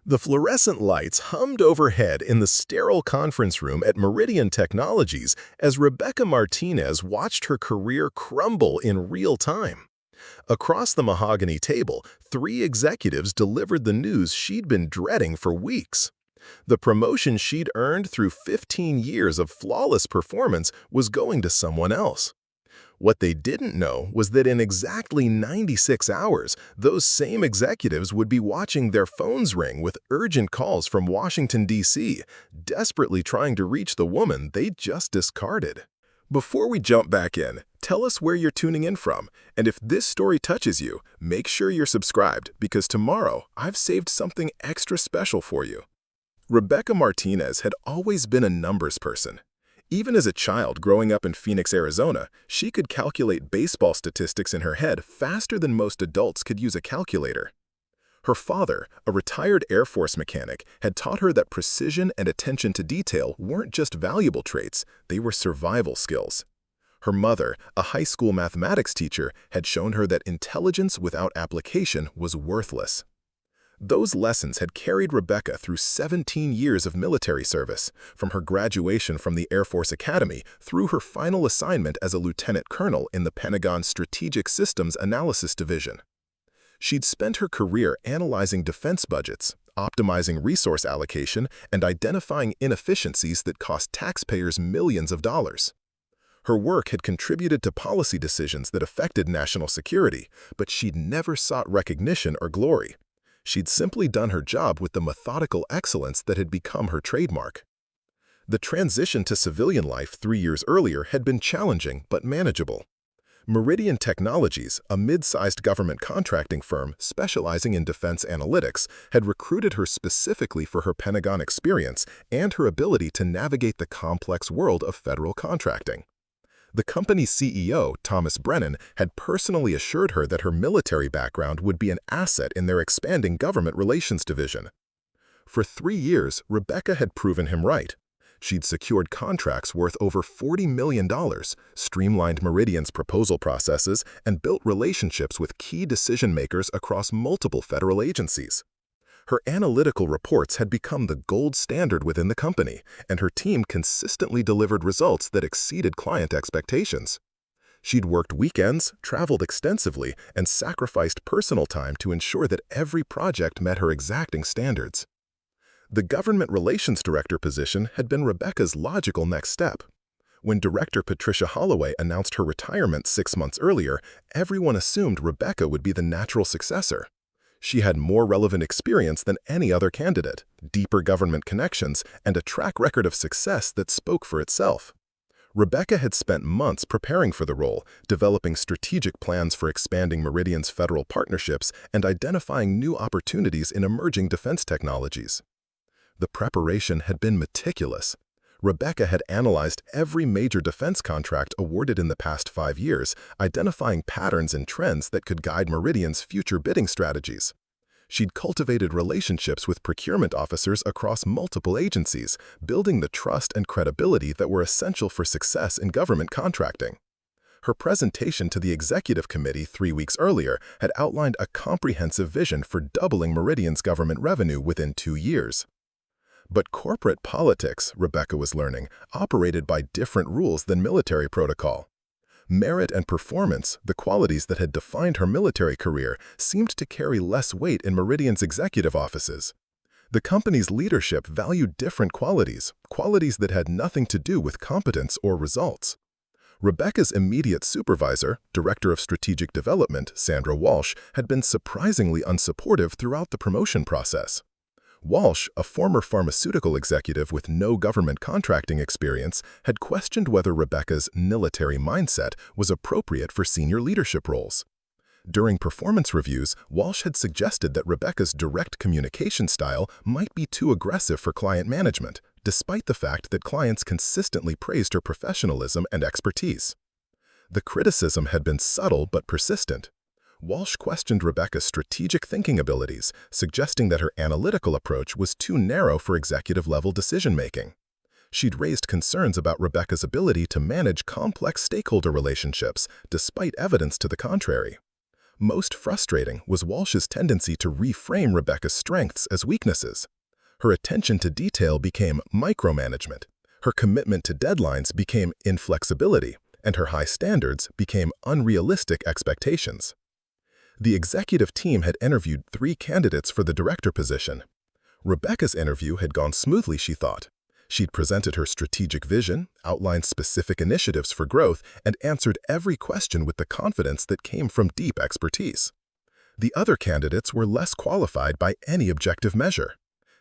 The fluorescent lights hummed overhead in the sterile conference room at Meridian Technologies as Rebecca Martinez watched her career crumble in real time. Across the mahogany table, three executives delivered the news she'd been dreading for weeks. The promotion she'd earned through 15 years of flawless performance was going to someone else. What they didn't know was that in exactly 96 hours, those same executives would be watching their phones ring with urgent calls from Washington, D.C., desperately trying to reach the woman they just discarded. Before we jump back in, tell us where you're tuning in from, and if this story touches you, make sure you're subscribed because tomorrow I've saved something extra special for you. Rebecca Martinez had always been a numbers person. Even as a child growing up in Phoenix, Arizona, she could calculate baseball statistics in her head faster than most adults could use a calculator. Her father, a retired Air Force mechanic, had taught her that precision and attention to detail weren't just valuable traits, they were survival skills. Her mother, a high school mathematics teacher, had shown her that intelligence without application was worthless. Those lessons had carried Rebecca through 17 years of military service, from her graduation from the Air Force Academy through her final assignment as a lieutenant colonel in the Pentagon's Strategic Systems Analysis Division. She'd spent her career analyzing defense budgets, optimizing resource allocation, and identifying inefficiencies that cost taxpayers millions of dollars. Her work had contributed to policy decisions that affected national security, but she'd never sought recognition or glory. She'd simply done her job with the methodical excellence that had become her trademark. The transition to civilian life 3 years earlier had been challenging but manageable. Meridian Technologies, a mid-sized government contracting firm specializing in defense analytics, had recruited her specifically for her Pentagon experience and her ability to navigate the complex world of federal contracting. The company's CEO, Thomas Brennan, had personally assured her that her military background would be an asset in their expanding government relations division. For 3 years, Rebecca had proven him right. She'd secured contracts worth over $40 million, streamlined Meridian's proposal processes, and built relationships with key decision-makers across multiple federal agencies. Her analytical reports had become the gold standard within the company, and her team consistently delivered results that exceeded client expectations. She'd worked weekends, traveled extensively, and sacrificed personal time to ensure that every project met her exacting standards. The Government Relations Director position had been Rebecca's logical next step. When Director Patricia Holloway announced her retirement 6 months earlier, everyone assumed Rebecca would be the natural successor. She had more relevant experience than any other candidate, deeper government connections, and a track record of success that spoke for itself. Rebecca had spent months preparing for the role, developing strategic plans for expanding Meridian's federal partnerships and identifying new opportunities in emerging defense technologies. The preparation had been meticulous. Rebecca had analyzed every major defense contract awarded in the past 5 years, identifying patterns and trends that could guide Meridian's future bidding strategies. She'd cultivated relationships with procurement officers across multiple agencies, building the trust and credibility that were essential for success in government contracting. Her presentation to the Executive Committee 3 weeks earlier had outlined a comprehensive vision for doubling Meridian's government revenue within 2 years. But corporate politics, Rebecca was learning, operated by different rules than military protocol. Merit and performance, the qualities that had defined her military career, seemed to carry less weight in Meridian's executive offices. The company's leadership valued different qualities that had nothing to do with competence or results. Rebecca's immediate supervisor, Director of Strategic Development, Sandra Walsh, had been surprisingly unsupportive throughout the promotion process. Walsh, a former pharmaceutical executive with no government contracting experience, had questioned whether Rebecca's military mindset was appropriate for senior leadership roles. During performance reviews, Walsh had suggested that Rebecca's direct communication style might be too aggressive for client management, despite the fact that clients consistently praised her professionalism and expertise. The criticism had been subtle but persistent. Walsh questioned Rebecca's strategic thinking abilities, suggesting that her analytical approach was too narrow for executive-level decision-making. She'd raised concerns about Rebecca's ability to manage complex stakeholder relationships, despite evidence to the contrary. Most frustrating was Walsh's tendency to reframe Rebecca's strengths as weaknesses. Her attention to detail became micromanagement, her commitment to deadlines became inflexibility, and her high standards became unrealistic expectations. The executive team had interviewed 3 candidates for the director position. Rebecca's interview had gone smoothly, she thought. She'd presented her strategic vision, outlined specific initiatives for growth, and answered every question with the confidence that came from deep expertise. The other candidates were less qualified by any objective measure.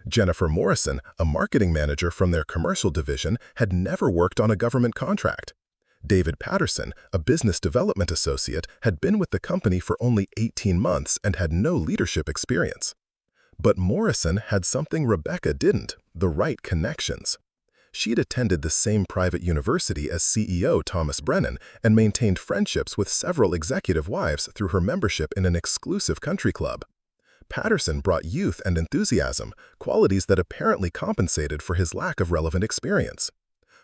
Jennifer Morrison, a marketing manager from their commercial division, had never worked on a government contract. David Patterson, a business development associate, had been with the company for only 18 months and had no leadership experience. But Morrison had something Rebecca didn't: the right connections. She'd attended the same private university as CEO Thomas Brennan and maintained friendships with several executive wives through her membership in an exclusive country club. Patterson brought youth and enthusiasm, qualities that apparently compensated for his lack of relevant experience.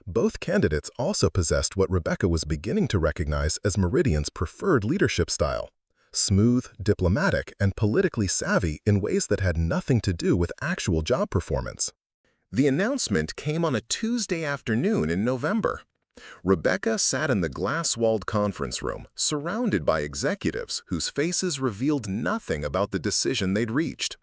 Both candidates also possessed what Rebecca was beginning to recognize as Meridian's preferred leadership style: smooth, diplomatic, and politically savvy in ways that had nothing to do with actual job performance. The announcement came on a Tuesday afternoon in November. Rebecca sat in the glass-walled conference room, surrounded by executives whose faces revealed nothing about the decision they'd reached.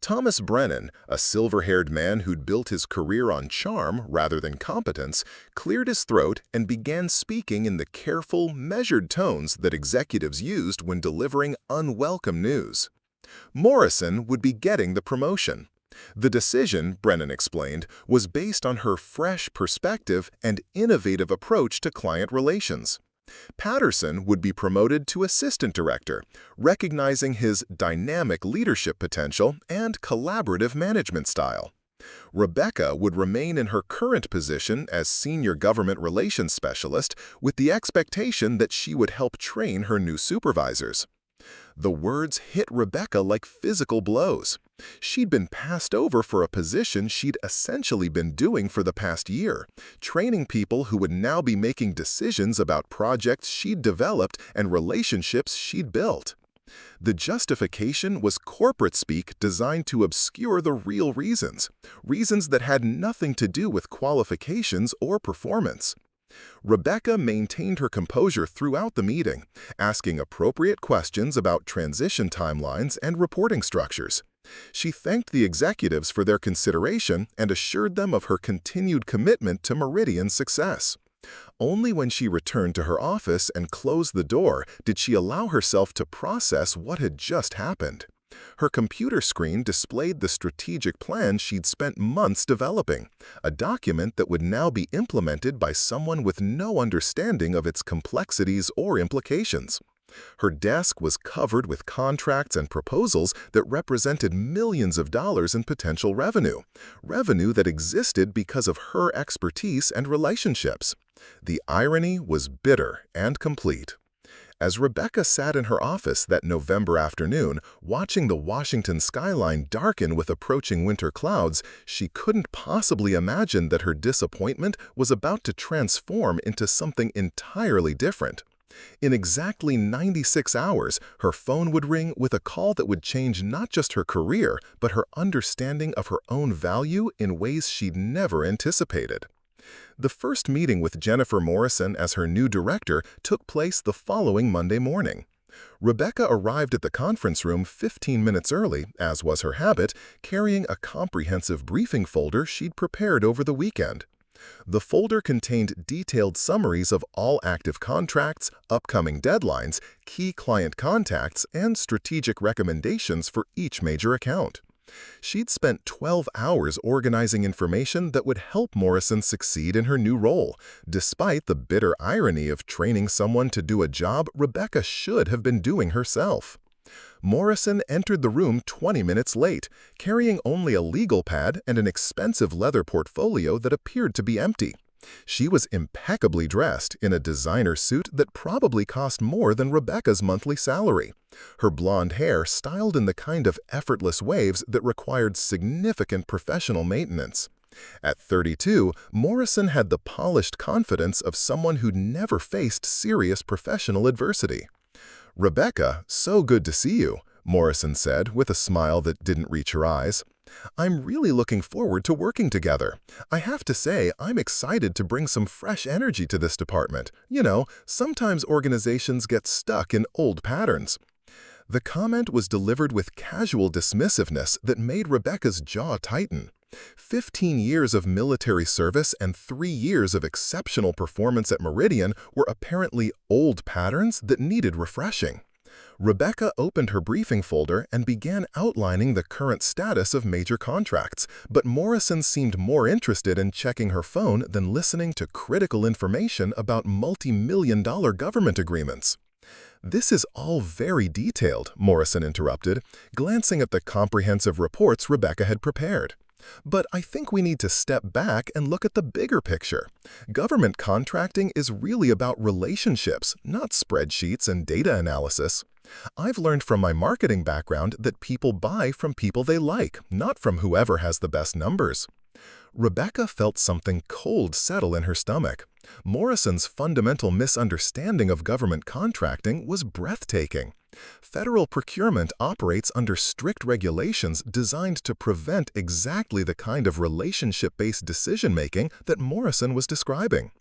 Thomas Brennan, a silver-haired man who'd built his career on charm rather than competence, cleared his throat and began speaking in the careful, measured tones that executives used when delivering unwelcome news. Morrison would be getting the promotion. The decision, Brennan explained, was based on her fresh perspective and innovative approach to client relations. Patterson would be promoted to assistant director, recognizing his dynamic leadership potential and collaborative management style. Rebecca would remain in her current position as senior government relations specialist with the expectation that she would help train her new supervisors. The words hit Rebecca like physical blows. She'd been passed over for a position she'd essentially been doing for the past year, training people who would now be making decisions about projects she'd developed and relationships she'd built. The justification was corporate speak designed to obscure the real reasons that had nothing to do with qualifications or performance. Rebecca maintained her composure throughout the meeting, asking appropriate questions about transition timelines and reporting structures. She thanked the executives for their consideration and assured them of her continued commitment to Meridian's success. Only when she returned to her office and closed the door did she allow herself to process what had just happened. Her computer screen displayed the strategic plan she'd spent months developing, a document that would now be implemented by someone with no understanding of its complexities or implications. Her desk was covered with contracts and proposals that represented millions of dollars in potential revenue that existed because of her expertise and relationships. The irony was bitter and complete. As Rebecca sat in her office that November afternoon, watching the Washington skyline darken with approaching winter clouds, she couldn't possibly imagine that her disappointment was about to transform into something entirely different. In exactly 96 hours, her phone would ring with a call that would change not just her career, but her understanding of her own value in ways she'd never anticipated. The first meeting with Jennifer Morrison as her new director took place the following Monday morning. Rebecca arrived at the conference room 15 minutes early, as was her habit, carrying a comprehensive briefing folder she'd prepared over the weekend. The folder contained detailed summaries of all active contracts, upcoming deadlines, key client contacts, and strategic recommendations for each major account. She'd spent 12 hours organizing information that would help Morrison succeed in her new role, despite the bitter irony of training someone to do a job Rebecca should have been doing herself. Morrison entered the room 20 minutes late, carrying only a legal pad and an expensive leather portfolio that appeared to be empty. She was impeccably dressed in a designer suit that probably cost more than Rebecca's monthly salary. Her blonde hair styled in the kind of effortless waves that required significant professional maintenance. At 32, Morrison had the polished confidence of someone who'd never faced serious professional adversity. "Rebecca, so good to see you," Morrison said with a smile that didn't reach her eyes. "I'm really looking forward to working together. I have to say, I'm excited to bring some fresh energy to this department. Sometimes organizations get stuck in old patterns." The comment was delivered with casual dismissiveness that made Rebecca's jaw tighten. 15 years of military service and 3 years of exceptional performance at Meridian were apparently old patterns that needed refreshing. Rebecca opened her briefing folder and began outlining the current status of major contracts, but Morrison seemed more interested in checking her phone than listening to critical information about multi-million-dollar government agreements. "This is all very detailed," Morrison interrupted, glancing at the comprehensive reports Rebecca had prepared. "But I think we need to step back and look at the bigger picture. Government contracting is really about relationships, not spreadsheets and data analysis. I've learned from my marketing background that people buy from people they like, not from whoever has the best numbers." Rebecca felt something cold settle in her stomach. Morrison's fundamental misunderstanding of government contracting was breathtaking. Federal procurement operates under strict regulations designed to prevent exactly the kind of relationship-based decision-making that Morrison was describing.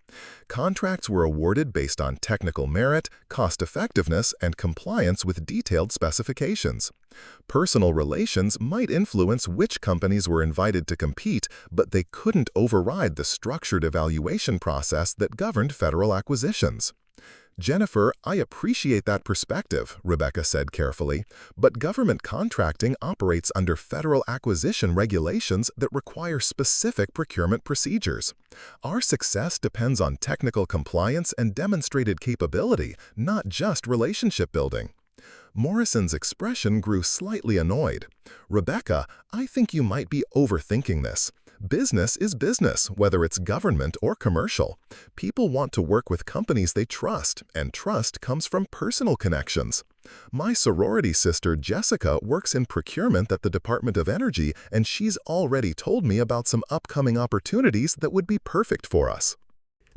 Contracts were awarded based on technical merit, cost-effectiveness, and compliance with detailed specifications. Personal relations might influence which companies were invited to compete, but they couldn't override the structured evaluation process that governed federal acquisitions. "Jennifer, I appreciate that perspective," Rebecca said carefully, "but government contracting operates under federal acquisition regulations that require specific procurement procedures. Our success depends on technical compliance and demonstrated capability, not just relationship building." Morrison's expression grew slightly annoyed. "Rebecca, I think you might be overthinking this. Business is business, whether it's government or commercial. People want to work with companies they trust, and trust comes from personal connections. My sorority sister Jessica works in procurement at the Department of Energy, and she's already told me about some upcoming opportunities that would be perfect for us."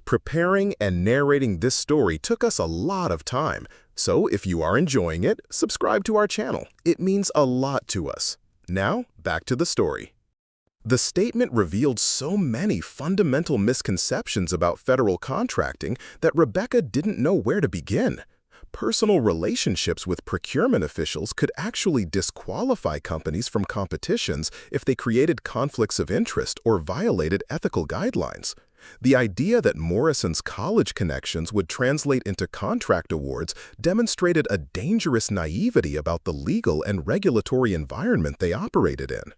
Preparing and narrating this story took us a lot of time, so if you are enjoying it, subscribe to our channel. It means a lot to us. Now, back to the story. The statement revealed so many fundamental misconceptions about federal contracting that Rebecca didn't know where to begin. Personal relationships with procurement officials could actually disqualify companies from competitions if they created conflicts of interest or violated ethical guidelines. The idea that Morrison's college connections would translate into contract awards demonstrated a dangerous naivety about the legal and regulatory environment they operated in.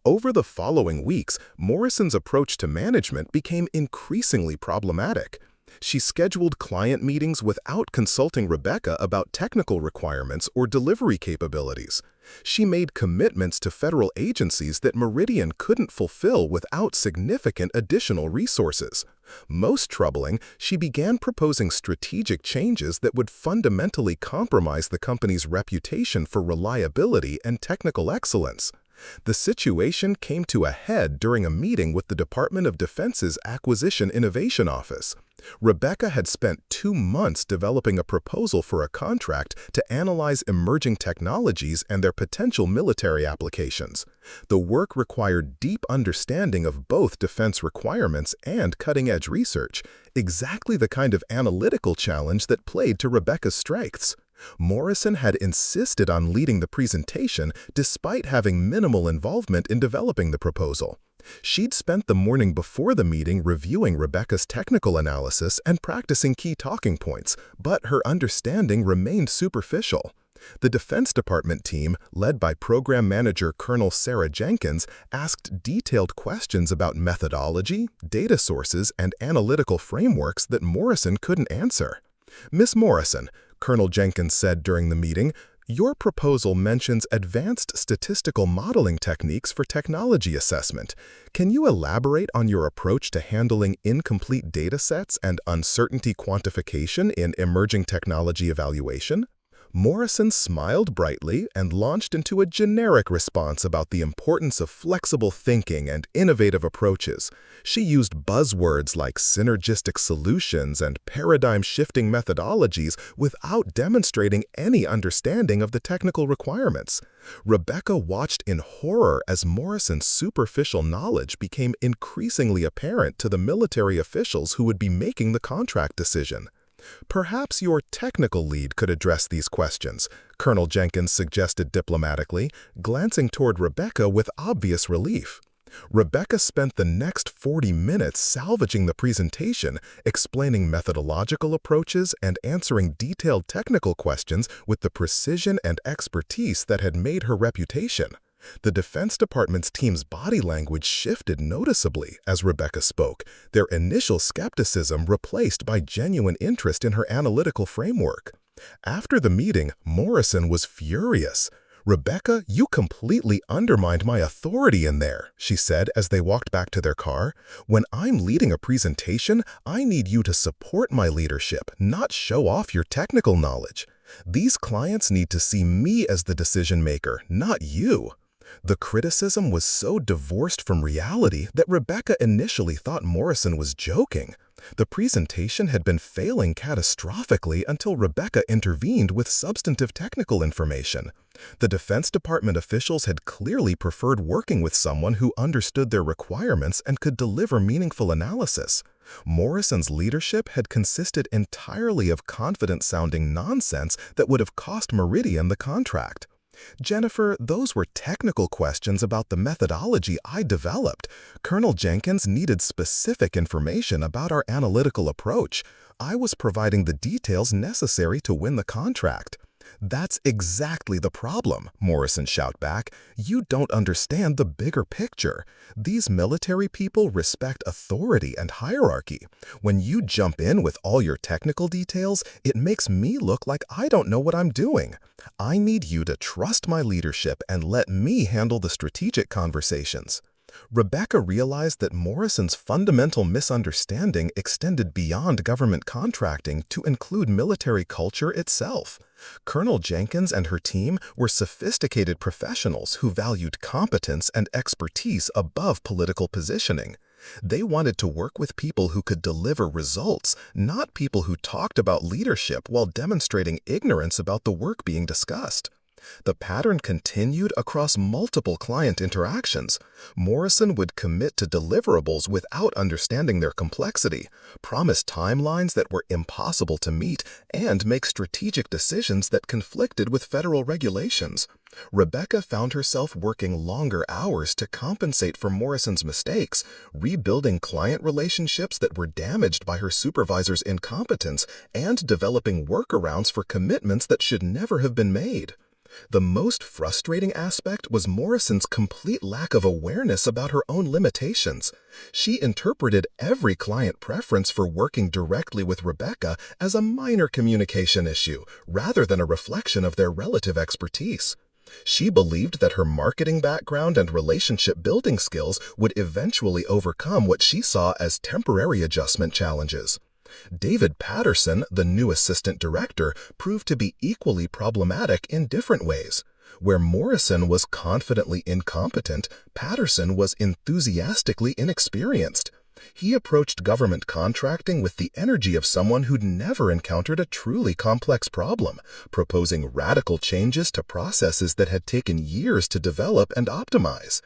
Over the following weeks, Morrison's approach to management became increasingly problematic. She scheduled client meetings without consulting Rebecca about technical requirements or delivery capabilities. She made commitments to federal agencies that Meridian couldn't fulfill without significant additional resources. Most troubling, she began proposing strategic changes that would fundamentally compromise the company's reputation for reliability and technical excellence. The situation came to a head during a meeting with the Department of Defense's Acquisition Innovation Office. Rebecca had spent 2 months developing a proposal for a contract to analyze emerging technologies and their potential military applications. The work required deep understanding of both defense requirements and cutting-edge research, exactly the kind of analytical challenge that played to Rebecca's strengths. Morrison had insisted on leading the presentation despite having minimal involvement in developing the proposal. She'd spent the morning before the meeting reviewing Rebecca's technical analysis and practicing key talking points, but her understanding remained superficial. The Defense Department team, led by Program Manager Colonel Sarah Jenkins, asked detailed questions about methodology, data sources, and analytical frameworks that Morrison couldn't answer. "Miss Morrison," Colonel Jenkins said during the meeting, "your proposal mentions advanced statistical modeling techniques for technology assessment. Can you elaborate on your approach to handling incomplete data sets and uncertainty quantification in emerging technology evaluation?" Morrison smiled brightly and launched into a generic response about the importance of flexible thinking and innovative approaches. She used buzzwords like synergistic solutions and paradigm-shifting methodologies without demonstrating any understanding of the technical requirements. Rebecca watched in horror as Morrison's superficial knowledge became increasingly apparent to the military officials who would be making the contract decision. "Perhaps your technical lead could address these questions," Colonel Jenkins suggested diplomatically, glancing toward Rebecca with obvious relief. Rebecca spent the next 40 minutes salvaging the presentation, explaining methodological approaches and answering detailed technical questions with the precision and expertise that had made her reputation. The Defense Department's team's body language shifted noticeably as Rebecca spoke, their initial skepticism replaced by genuine interest in her analytical framework. After the meeting, Morrison was furious. "Rebecca, you completely undermined my authority in there," she said as they walked back to their car. "When I'm leading a presentation, I need you to support my leadership, not show off your technical knowledge. These clients need to see me as the decision maker, not you." The criticism was so divorced from reality that Rebecca initially thought Morrison was joking. The presentation had been failing catastrophically until Rebecca intervened with substantive technical information. The Defense Department officials had clearly preferred working with someone who understood their requirements and could deliver meaningful analysis. Morrison's leadership had consisted entirely of confident-sounding nonsense that would have cost Meridian the contract. "Jennifer, those were technical questions about the methodology I developed. Colonel Jenkins needed specific information about our analytical approach. I was providing the details necessary to win the contract." "That's exactly the problem," Morrison shouted back. "You don't understand the bigger picture. These military people respect authority and hierarchy. When you jump in with all your technical details, it makes me look like I don't know what I'm doing. I need you to trust my leadership and let me handle the strategic conversations." Rebecca realized that Morrison's fundamental misunderstanding extended beyond government contracting to include military culture itself. Colonel Jenkins and her team were sophisticated professionals who valued competence and expertise above political positioning. They wanted to work with people who could deliver results, not people who talked about leadership while demonstrating ignorance about the work being discussed. The pattern continued across multiple client interactions. Morrison would commit to deliverables without understanding their complexity, promise timelines that were impossible to meet, and make strategic decisions that conflicted with federal regulations. Rebecca found herself working longer hours to compensate for Morrison's mistakes, rebuilding client relationships that were damaged by her supervisor's incompetence, and developing workarounds for commitments that should never have been made. The most frustrating aspect was Morrison's complete lack of awareness about her own limitations. She interpreted every client preference for working directly with Rebecca as a minor communication issue, rather than a reflection of their relative expertise. She believed that her marketing background and relationship-building skills would eventually overcome what she saw as temporary adjustment challenges. David Patterson, the new assistant director, proved to be equally problematic in different ways. Where Morrison was confidently incompetent, Patterson was enthusiastically inexperienced. He approached government contracting with the energy of someone who'd never encountered a truly complex problem, proposing radical changes to processes that had taken years to develop and optimize.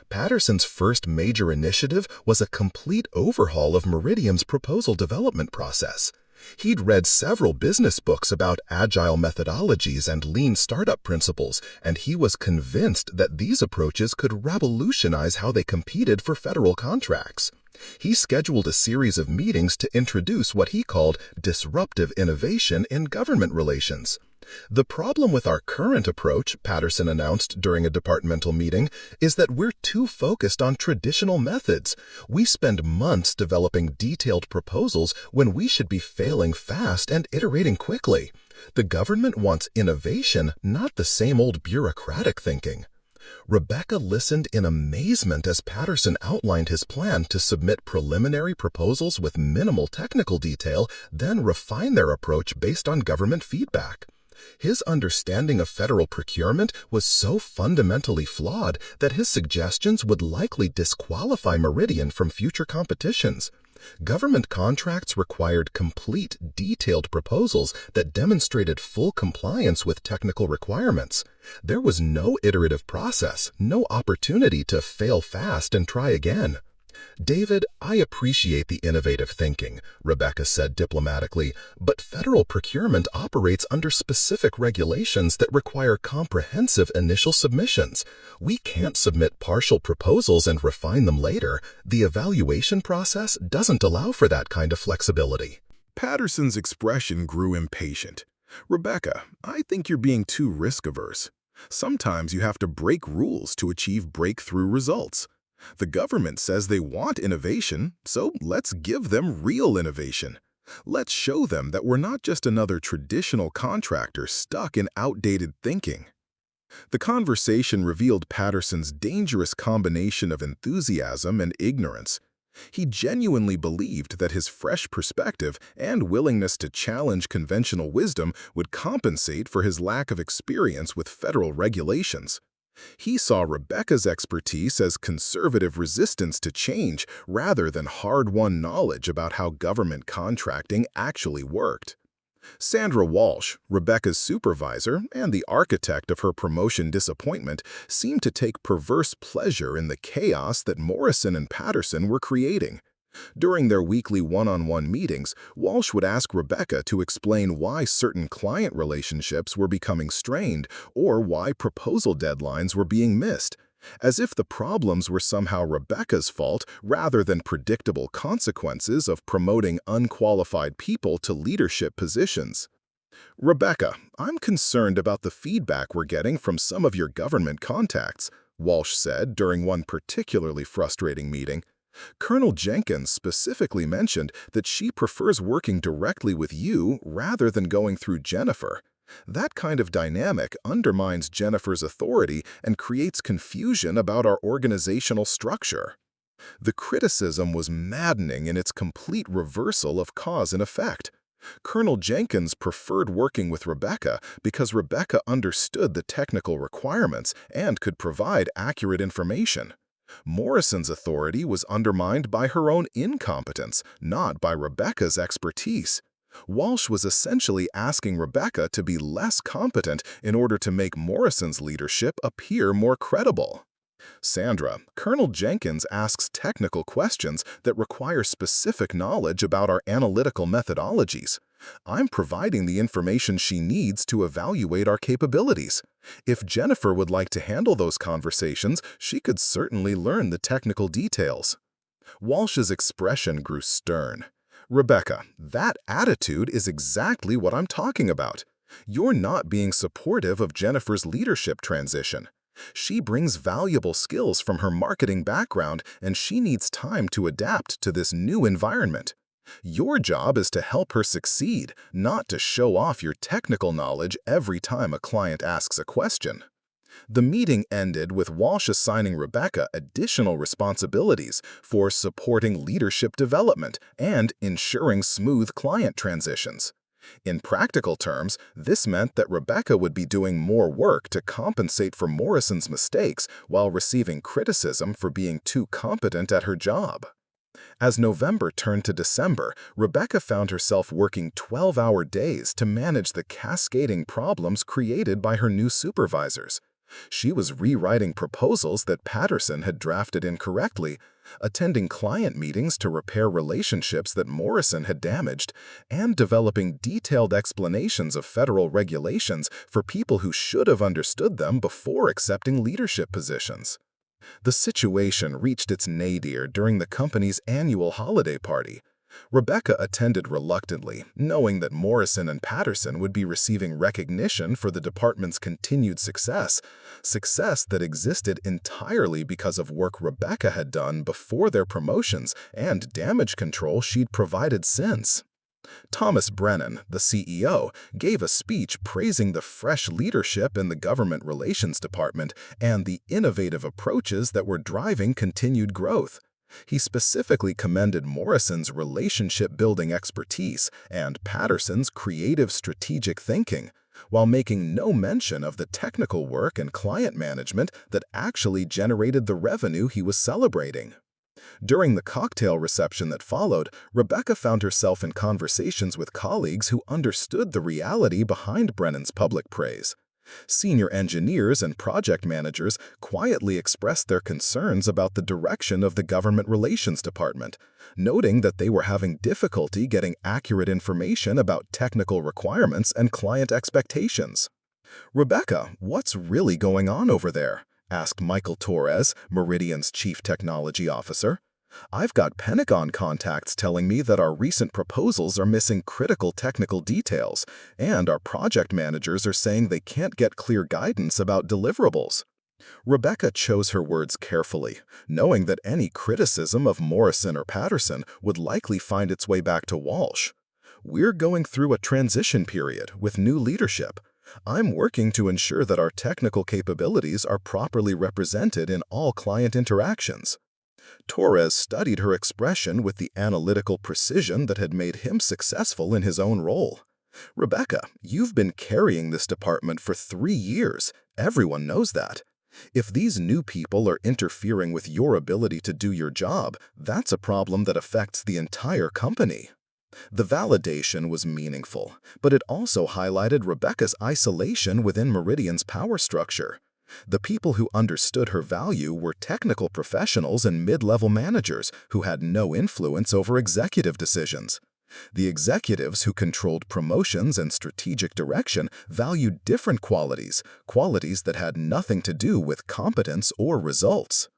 Patterson's first major initiative was a complete overhaul of Meridian's proposal development process. He'd read several business books about agile methodologies and lean startup principles, and he was convinced that these approaches could revolutionize how they competed for federal contracts. He scheduled a series of meetings to introduce what he called disruptive innovation in government relations. "The problem with our current approach," Patterson announced during a departmental meeting, "is that we're too focused on traditional methods. We spend months developing detailed proposals when we should be failing fast and iterating quickly. The government wants innovation, not the same old bureaucratic thinking." Rebecca listened in amazement as Patterson outlined his plan to submit preliminary proposals with minimal technical detail, then refine their approach based on government feedback. His understanding of federal procurement was so fundamentally flawed that his suggestions would likely disqualify Meridian from future competitions. Government contracts required complete, detailed proposals that demonstrated full compliance with technical requirements. There was no iterative process, no opportunity to fail fast and try again. "David, I appreciate the innovative thinking," Rebecca said diplomatically, "but federal procurement operates under specific regulations that require comprehensive initial submissions. We can't submit partial proposals and refine them later. The evaluation process doesn't allow for that kind of flexibility." Patterson's expression grew impatient. "Rebecca, I think you're being too risk-averse. Sometimes you have to break rules to achieve breakthrough results. The government says they want innovation, so let's give them real innovation. Let's show them that we're not just another traditional contractor stuck in outdated thinking." The conversation revealed Patterson's dangerous combination of enthusiasm and ignorance. He genuinely believed that his fresh perspective and willingness to challenge conventional wisdom would compensate for his lack of experience with federal regulations. He saw Rebecca's expertise as conservative resistance to change rather than hard-won knowledge about how government contracting actually worked. Sandra Walsh, Rebecca's supervisor and the architect of her promotion disappointment, seemed to take perverse pleasure in the chaos that Morrison and Patterson were creating. During their weekly one-on-one meetings, Walsh would ask Rebecca to explain why certain client relationships were becoming strained or why proposal deadlines were being missed, as if the problems were somehow Rebecca's fault rather than predictable consequences of promoting unqualified people to leadership positions. "Rebecca, I'm concerned about the feedback we're getting from some of your government contacts," Walsh said during one particularly frustrating meeting. "Colonel Jenkins specifically mentioned that she prefers working directly with you rather than going through Jennifer. That kind of dynamic undermines Jennifer's authority and creates confusion about our organizational structure." The criticism was maddening in its complete reversal of cause and effect. Colonel Jenkins preferred working with Rebecca because Rebecca understood the technical requirements and could provide accurate information. Morrison's authority was undermined by her own incompetence, not by Rebecca's expertise. Walsh was essentially asking Rebecca to be less competent in order to make Morrison's leadership appear more credible. "Sandra, Colonel Jenkins asks technical questions that require specific knowledge about our analytical methodologies. I'm providing the information she needs to evaluate our capabilities. If Jennifer would like to handle those conversations, she could certainly learn the technical details." Walsh's expression grew stern. "Rebecca, that attitude is exactly what I'm talking about. You're not being supportive of Jennifer's leadership transition. She brings valuable skills from her marketing background, and she needs time to adapt to this new environment. Your job is to help her succeed, not to show off your technical knowledge every time a client asks a question." The meeting ended with Walsh assigning Rebecca additional responsibilities for supporting leadership development and ensuring smooth client transitions. In practical terms, this meant that Rebecca would be doing more work to compensate for Morrison's mistakes while receiving criticism for being too competent at her job. As November turned to December, Rebecca found herself working 12-hour days to manage the cascading problems created by her new supervisors. She was rewriting proposals that Patterson had drafted incorrectly, attending client meetings to repair relationships that Morrison had damaged, and developing detailed explanations of federal regulations for people who should have understood them before accepting leadership positions. The situation reached its nadir during the company's annual holiday party. Rebecca attended reluctantly, knowing that Morrison and Patterson would be receiving recognition for the department's continued success that existed entirely because of work Rebecca had done before their promotions and damage control she'd provided since. Thomas Brennan, the CEO, gave a speech praising the fresh leadership in the government relations department and the innovative approaches that were driving continued growth. He specifically commended Morrison's relationship-building expertise and Patterson's creative strategic thinking, while making no mention of the technical work and client management that actually generated the revenue he was celebrating. During the cocktail reception that followed, Rebecca found herself in conversations with colleagues who understood the reality behind Brennan's public praise. Senior engineers and project managers quietly expressed their concerns about the direction of the government relations department, noting that they were having difficulty getting accurate information about technical requirements and client expectations. "Rebecca, what's really going on over there?" asked Michael Torres, Meridian's chief technology officer. "I've got Pentagon contacts telling me that our recent proposals are missing critical technical details, and our project managers are saying they can't get clear guidance about deliverables." Rebecca chose her words carefully, knowing that any criticism of Morrison or Patterson would likely find its way back to Walsh. "We're going through a transition period with new leadership. I'm working to ensure that our technical capabilities are properly represented in all client interactions." Torres studied her expression with the analytical precision that had made him successful in his own role. "Rebecca, you've been carrying this department for 3 years. Everyone knows that. If these new people are interfering with your ability to do your job, that's a problem that affects the entire company." The validation was meaningful, but it also highlighted Rebecca's isolation within Meridian's power structure. The people who understood her value were technical professionals and mid-level managers who had no influence over executive decisions. The executives who controlled promotions and strategic direction valued different qualities that had nothing to do with competence or results.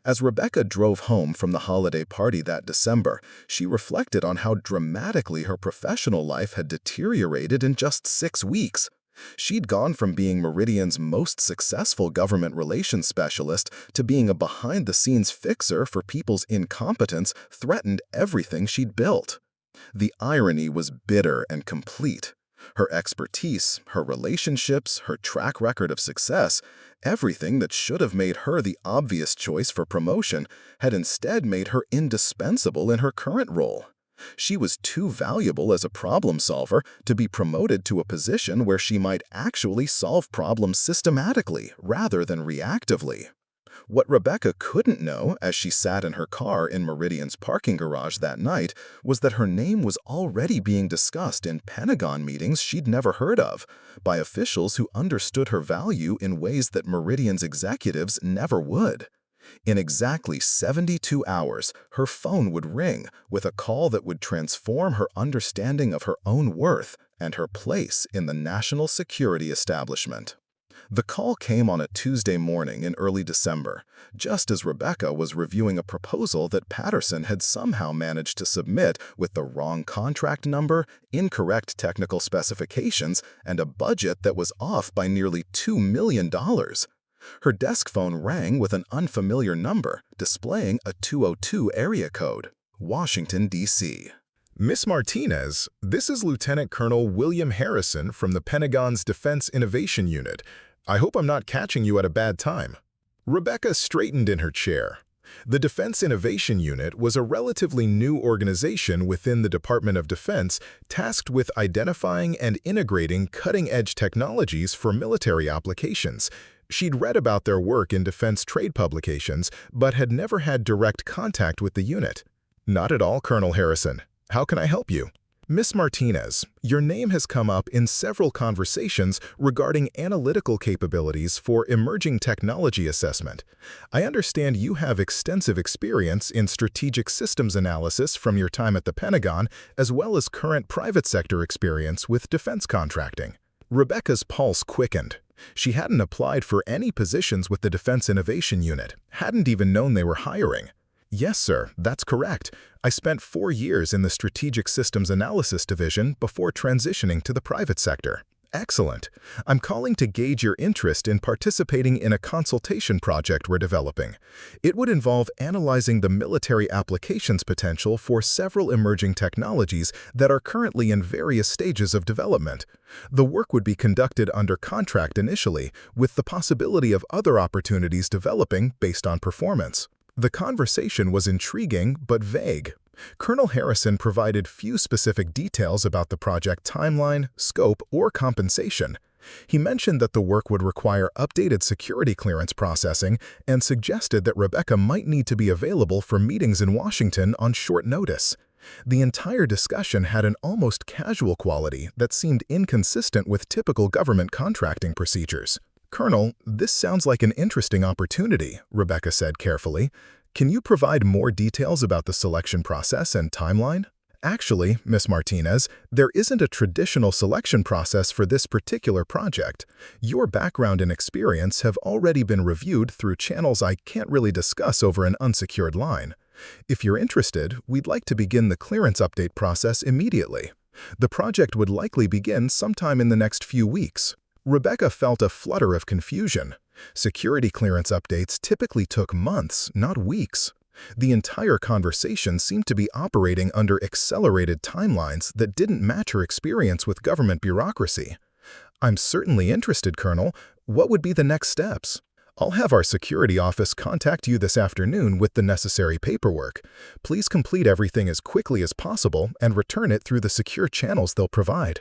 As Rebecca drove home from the holiday party that December, she reflected on how dramatically her professional life had deteriorated in just 6 weeks. She'd gone from being Meridian's most successful government relations specialist to being a behind-the-scenes fixer for people's incompetence threatened everything she'd built. The irony was bitter and complete. Her expertise, her relationships, her track record of success, everything that should have made her the obvious choice for promotion had instead made her indispensable in her current role. She was too valuable as a problem solver to be promoted to a position where she might actually solve problems systematically rather than reactively. What Rebecca couldn't know as she sat in her car in Meridian's parking garage that night was that her name was already being discussed in Pentagon meetings she'd never heard of, by officials who understood her value in ways that Meridian's executives never would. In exactly 72 hours, her phone would ring with a call that would transform her understanding of her own worth and her place in the national security establishment. The call came on a Tuesday morning in early December, just as Rebecca was reviewing a proposal that Patterson had somehow managed to submit with the wrong contract number, incorrect technical specifications, and a budget that was off by nearly $2 million. Her desk phone rang with an unfamiliar number, displaying a 202 area code, Washington, D.C. "Miss Martinez, this is Lieutenant Colonel William Harrison from the Pentagon's Defense Innovation Unit. I hope I'm not catching you at a bad time." Rebecca straightened in her chair. The Defense Innovation Unit was a relatively new organization within the Department of Defense tasked with identifying and integrating cutting-edge technologies for military applications. She'd read about their work in defense trade publications, but had never had direct contact with the unit. "Not at all, Colonel Harrison. How can I help you?" "Miss Martinez, your name has come up in several conversations regarding analytical capabilities for emerging technology assessment. I understand you have extensive experience in strategic systems analysis from your time at the Pentagon, as well as current private sector experience with defense contracting." Rebecca's pulse quickened. She hadn't applied for any positions with the Defense Innovation Unit, hadn't even known they were hiring. "Yes, sir, that's correct. I spent 4 years in the Strategic Systems Analysis Division before transitioning to the private sector." "Excellent. I'm calling to gauge your interest in participating in a consultation project we're developing. It would involve analyzing the military applications potential for several emerging technologies that are currently in various stages of development. The work would be conducted under contract initially, with the possibility of other opportunities developing based on performance." The conversation was intriguing but vague. Colonel Harrison provided few specific details about the project timeline, scope, or compensation. He mentioned that the work would require updated security clearance processing and suggested that Rebecca might need to be available for meetings in Washington on short notice. The entire discussion had an almost casual quality that seemed inconsistent with typical government contracting procedures. "Colonel, this sounds like an interesting opportunity," Rebecca said carefully. "Can you provide more details about the selection process and timeline?" "Actually, Miss Martinez, there isn't a traditional selection process for this particular project. Your background and experience have already been reviewed through channels I can't really discuss over an unsecured line. If you're interested, we'd like to begin the clearance update process immediately. The project would likely begin sometime in the next few weeks." Rebecca felt a flutter of confusion. Security clearance updates typically took months, not weeks. The entire conversation seemed to be operating under accelerated timelines that didn't match her experience with government bureaucracy. "I'm certainly interested, Colonel. What would be the next steps?" "I'll have our security office contact you this afternoon with the necessary paperwork. Please complete everything as quickly as possible and return it through the secure channels they'll provide.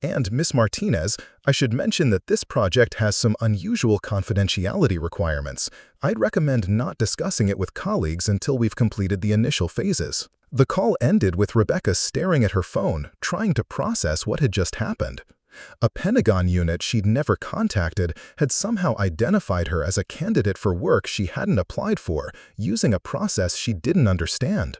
And, Miss Martinez, I should mention that this project has some unusual confidentiality requirements. I'd recommend not discussing it with colleagues until we've completed the initial phases." The call ended with Rebecca staring at her phone, trying to process what had just happened. A Pentagon unit she'd never contacted had somehow identified her as a candidate for work she hadn't applied for, using a process she didn't understand.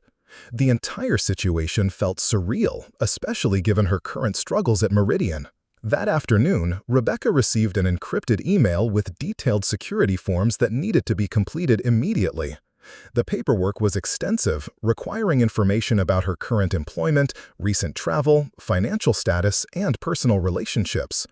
The entire situation felt surreal, especially given her current struggles at Meridian. That afternoon, Rebecca received an encrypted email with detailed security forms that needed to be completed immediately. The paperwork was extensive, requiring information about her current employment, recent travel, financial status, and personal relationships.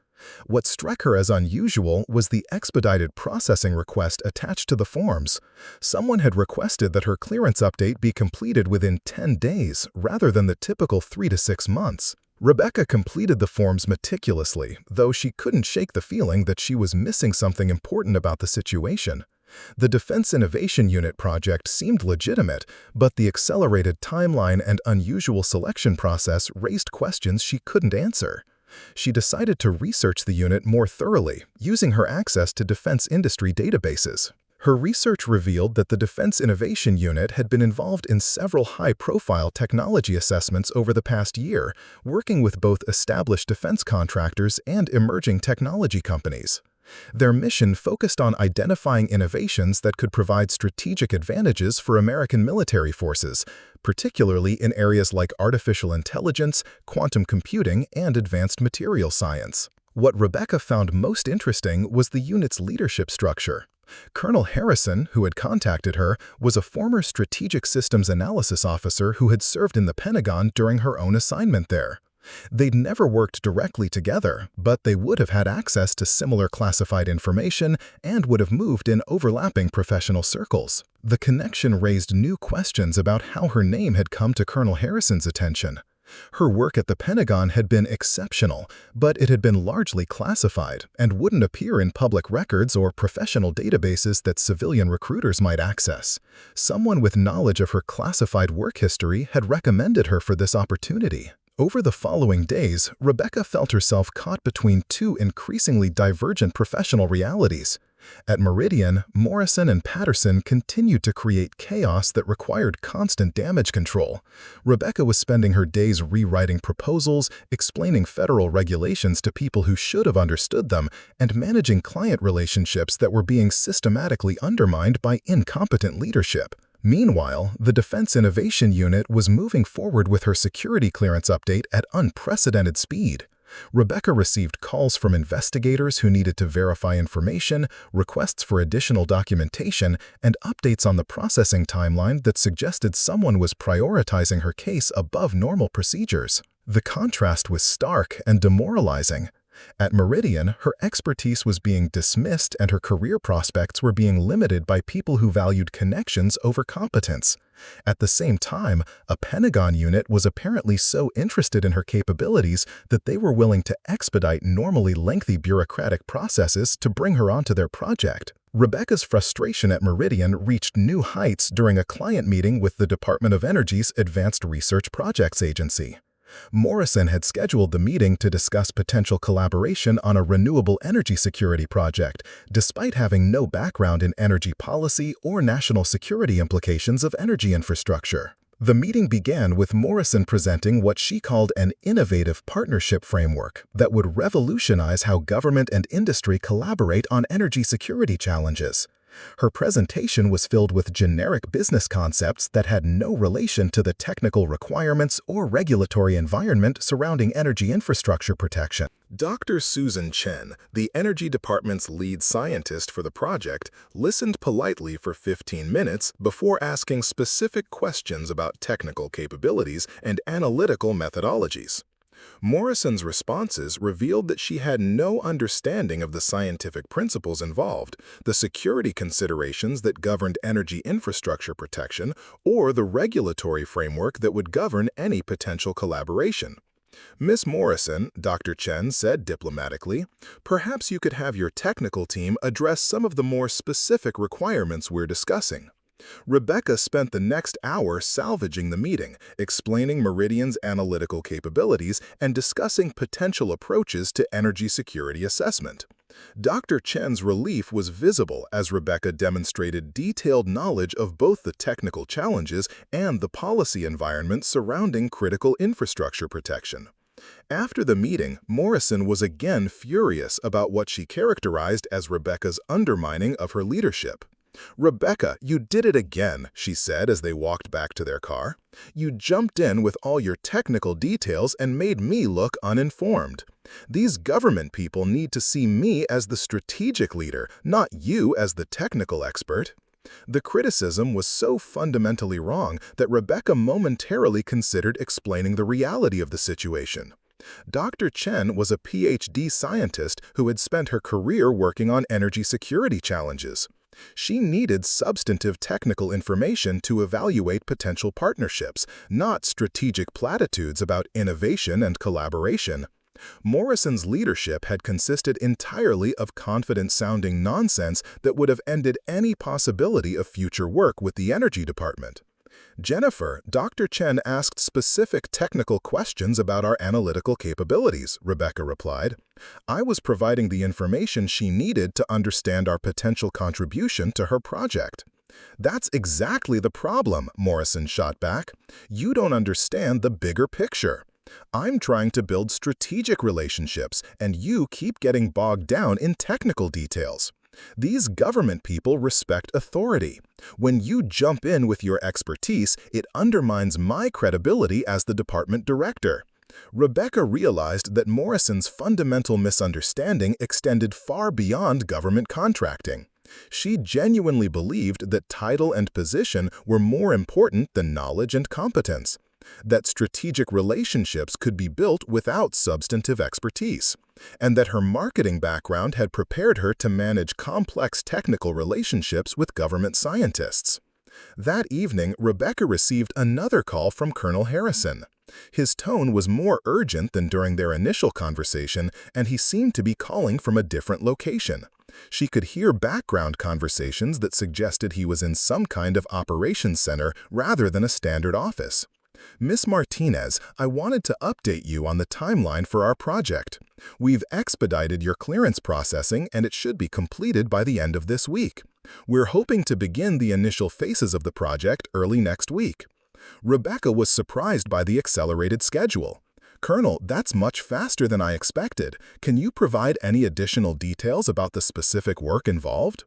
What struck her as unusual was the expedited processing request attached to the forms. Someone had requested that her clearance update be completed within 10 days, rather than the typical 3 to 6 months. Rebecca completed the forms meticulously, though she couldn't shake the feeling that she was missing something important about the situation. The Defense Innovation Unit project seemed legitimate, but the accelerated timeline and unusual selection process raised questions she couldn't answer. She decided to research the unit more thoroughly, using her access to defense industry databases. Her research revealed that the Defense Innovation Unit had been involved in several high-profile technology assessments over the past year, working with both established defense contractors and emerging technology companies. Their mission focused on identifying innovations that could provide strategic advantages for American military forces, particularly in areas like artificial intelligence, quantum computing, and advanced material science. What Rebecca found most interesting was the unit's leadership structure. Colonel Harrison, who had contacted her, was a former strategic systems analysis officer who had served in the Pentagon during her own assignment there. They'd never worked directly together, but they would have had access to similar classified information and would have moved in overlapping professional circles. The connection raised new questions about how her name had come to Colonel Harrison's attention. Her work at the Pentagon had been exceptional, but it had been largely classified and wouldn't appear in public records or professional databases that civilian recruiters might access. Someone with knowledge of her classified work history had recommended her for this opportunity. Over the following days, Rebecca felt herself caught between two increasingly divergent professional realities. At Meridian, Morrison and Patterson continued to create chaos that required constant damage control. Rebecca was spending her days rewriting proposals, explaining federal regulations to people who should have understood them, and managing client relationships that were being systematically undermined by incompetent leadership. Meanwhile, the Defense Innovation Unit was moving forward with her security clearance update at unprecedented speed. Rebecca received calls from investigators who needed to verify information, requests for additional documentation, and updates on the processing timeline that suggested someone was prioritizing her case above normal procedures. The contrast was stark and demoralizing. At Meridian, her expertise was being dismissed and her career prospects were being limited by people who valued connections over competence. At the same time, a Pentagon unit was apparently so interested in her capabilities that they were willing to expedite normally lengthy bureaucratic processes to bring her onto their project. Rebecca's frustration at Meridian reached new heights during a client meeting with the Department of Energy's Advanced Research Projects Agency. Morrison had scheduled the meeting to discuss potential collaboration on a renewable energy security project, despite having no background in energy policy or national security implications of energy infrastructure. The meeting began with Morrison presenting what she called an innovative partnership framework that would revolutionize how government and industry collaborate on energy security challenges. Her presentation was filled with generic business concepts that had no relation to the technical requirements or regulatory environment surrounding energy infrastructure protection. Dr. Susan Chen, the Energy Department's lead scientist for the project, listened politely for 15 minutes before asking specific questions about technical capabilities and analytical methodologies. Morrison's responses revealed that she had no understanding of the scientific principles involved, the security considerations that governed energy infrastructure protection, or the regulatory framework that would govern any potential collaboration. Miss Morrison, Dr. Chen said diplomatically, perhaps you could have your technical team address some of the more specific requirements we're discussing. Rebecca spent the next hour salvaging the meeting, explaining Meridian's analytical capabilities and discussing potential approaches to energy security assessment. Dr. Chen's relief was visible as Rebecca demonstrated detailed knowledge of both the technical challenges and the policy environment surrounding critical infrastructure protection. After the meeting, Morrison was again furious about what she characterized as Rebecca's undermining of her leadership. "Rebecca, you did it again," she said as they walked back to their car. "You jumped in with all your technical details and made me look uninformed. These government people need to see me as the strategic leader, not you as the technical expert." The criticism was so fundamentally wrong that Rebecca momentarily considered explaining the reality of the situation. Dr. Chen was a PhD scientist who had spent her career working on energy security challenges. She needed substantive technical information to evaluate potential partnerships, not strategic platitudes about innovation and collaboration. Morrison's leadership had consisted entirely of confident-sounding nonsense that would have ended any possibility of future work with the Energy Department. "Jennifer, Dr. Chen asked specific technical questions about our analytical capabilities," Rebecca replied. "I was providing the information she needed to understand our potential contribution to her project." "That's exactly the problem," Morrison shot back. "You don't understand the bigger picture. I'm trying to build strategic relationships, and you keep getting bogged down in technical details. These government people respect authority. When you jump in with your expertise, it undermines my credibility as the department director." Rebecca realized that Morrison's fundamental misunderstanding extended far beyond government contracting. She genuinely believed that title and position were more important than knowledge and competence, that strategic relationships could be built without substantive expertise, and that her marketing background had prepared her to manage complex technical relationships with government scientists. That evening, Rebecca received another call from Colonel Harrison. His tone was more urgent than during their initial conversation, and he seemed to be calling from a different location. She could hear background conversations that suggested he was in some kind of operations center rather than a standard office. "Miss Martinez, I wanted to update you on the timeline for our project. We've expedited your clearance processing and it should be completed by the end of this week. We're hoping to begin the initial phases of the project early next week." Rebecca was surprised by the accelerated schedule. "Colonel, that's much faster than I expected. Can you provide any additional details about the specific work involved?"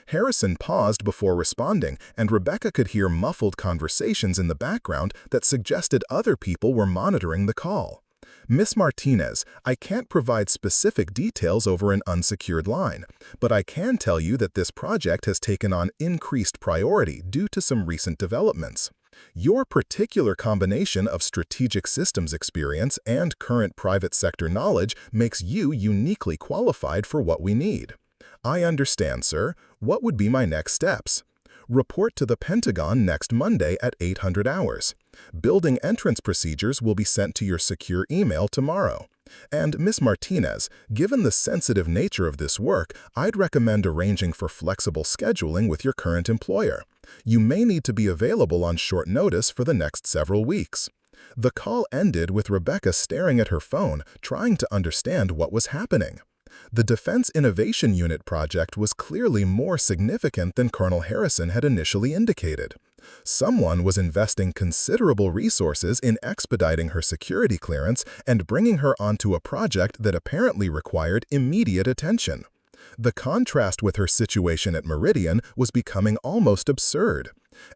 Harrison paused before responding, and Rebecca could hear muffled conversations in the background that suggested other people were monitoring the call. "Miss Martinez, I can't provide specific details over an unsecured line, but I can tell you that this project has taken on increased priority due to some recent developments. Your particular combination of strategic systems experience and current private sector knowledge makes you uniquely qualified for what we need. I understand, sir. What would be my next steps? Report to the Pentagon next Monday at 800 hours. Building entrance procedures will be sent to your secure email tomorrow. And Ms. Martinez, given the sensitive nature of this work, I'd recommend arranging for flexible scheduling with your current employer. You may need to be available on short notice for the next several weeks. The call ended with Rebecca staring at her phone, trying to understand what was happening. The Defense Innovation Unit project was clearly more significant than Colonel Harrison had initially indicated. Someone was investing considerable resources in expediting her security clearance and bringing her onto a project that apparently required immediate attention. The contrast with her situation at Meridian was becoming almost absurd.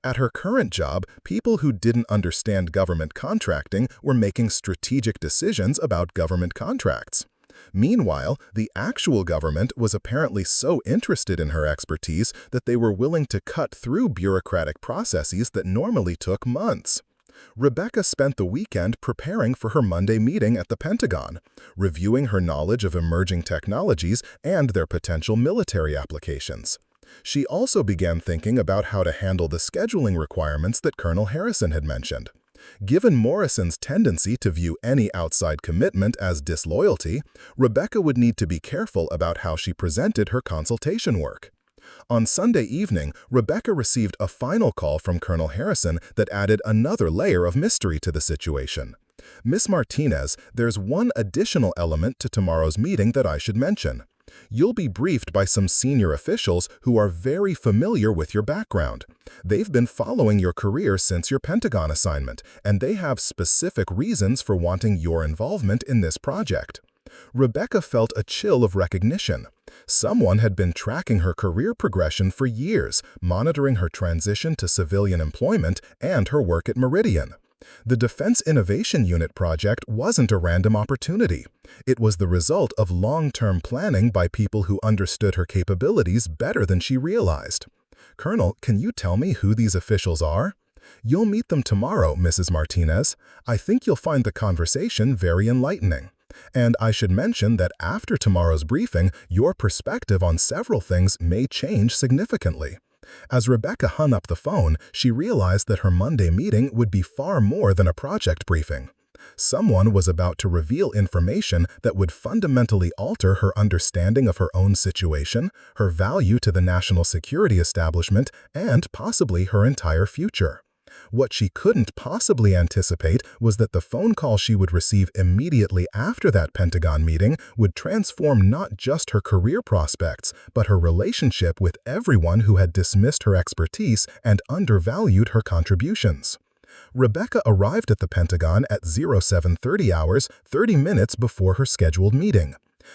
At her current job, people who didn't understand government contracting were making strategic decisions about government contracts. Meanwhile, the actual government was apparently so interested in her expertise that they were willing to cut through bureaucratic processes that normally took months. Rebecca spent the weekend preparing for her Monday meeting at the Pentagon, reviewing her knowledge of emerging technologies and their potential military applications. She also began thinking about how to handle the scheduling requirements that Colonel Harrison had mentioned. Given Morrison's tendency to view any outside commitment as disloyalty, Rebecca would need to be careful about how she presented her consultation work. On Sunday evening, Rebecca received a final call from Colonel Harrison that added another layer of mystery to the situation. Miss Martinez, there's one additional element to tomorrow's meeting that I should mention. You'll be briefed by some senior officials who are very familiar with your background. They've been following your career since your Pentagon assignment, and they have specific reasons for wanting your involvement in this project. Rebecca felt a chill of recognition. Someone had been tracking her career progression for years, monitoring her transition to civilian employment and her work at Meridian. The Defense Innovation Unit project wasn't a random opportunity. It was the result of long-term planning by people who understood her capabilities better than she realized. Colonel, can you tell me who these officials are? You'll meet them tomorrow, Mrs. Martinez. I think you'll find the conversation very enlightening. And I should mention that after tomorrow's briefing, your perspective on several things may change significantly. As Rebecca hung up the phone, she realized that her Monday meeting would be far more than a project briefing. Someone was about to reveal information that would fundamentally alter her understanding of her own situation, her value to the national security establishment, and possibly her entire future. What she couldn't possibly anticipate was that the phone call she would receive immediately after that Pentagon meeting would transform not just her career prospects, but her relationship with everyone who had dismissed her expertise and undervalued her contributions. Rebecca arrived at the Pentagon at 0730 hours, 30 minutes before her scheduled meeting.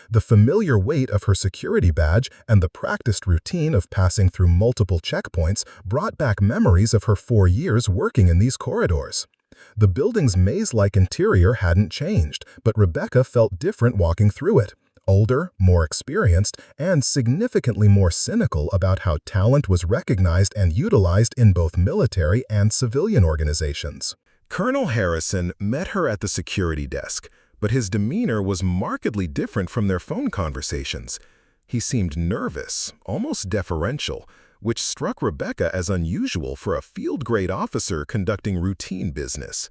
The familiar weight of her security badge and the practiced routine of passing through multiple checkpoints brought back memories of her 4 years working in these corridors. The building's maze-like interior hadn't changed, but Rebecca felt different walking through it. Older, more experienced, and significantly more cynical about how talent was recognized and utilized in both military and civilian organizations. Colonel Harrison met her at the security desk, but his demeanor was markedly different from their phone conversations. He seemed nervous, almost deferential, which struck Rebecca as unusual for a field-grade officer conducting routine business.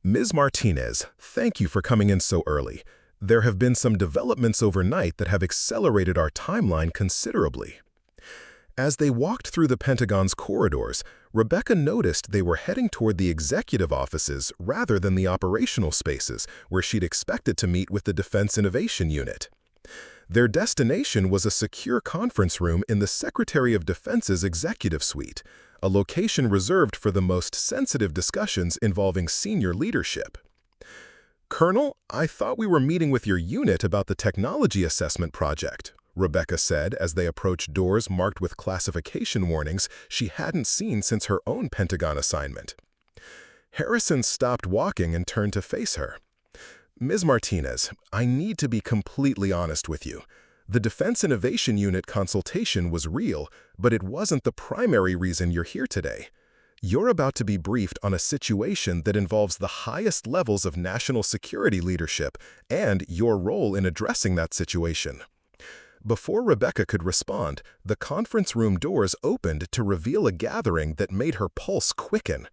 Ms. Martinez, thank you for coming in so early. There have been some developments overnight that have accelerated our timeline considerably. As they walked through the Pentagon's corridors, Rebecca noticed they were heading toward the executive offices rather than the operational spaces where she'd expected to meet with the Defense Innovation Unit. Their destination was a secure conference room in the Secretary of Defense's executive suite, a location reserved for the most sensitive discussions involving senior leadership. "Colonel, I thought we were meeting with your unit about the technology assessment project," Rebecca said as they approached doors marked with classification warnings she hadn't seen since her own Pentagon assignment. Harrison stopped walking and turned to face her. "Ms. Martinez, I need to be completely honest with you. The Defense Innovation Unit consultation was real, but it wasn't the primary reason you're here today. You're about to be briefed on a situation that involves the highest levels of national security leadership and your role in addressing that situation. Before Rebecca could respond, the conference room doors opened to reveal a gathering that made her pulse quicken.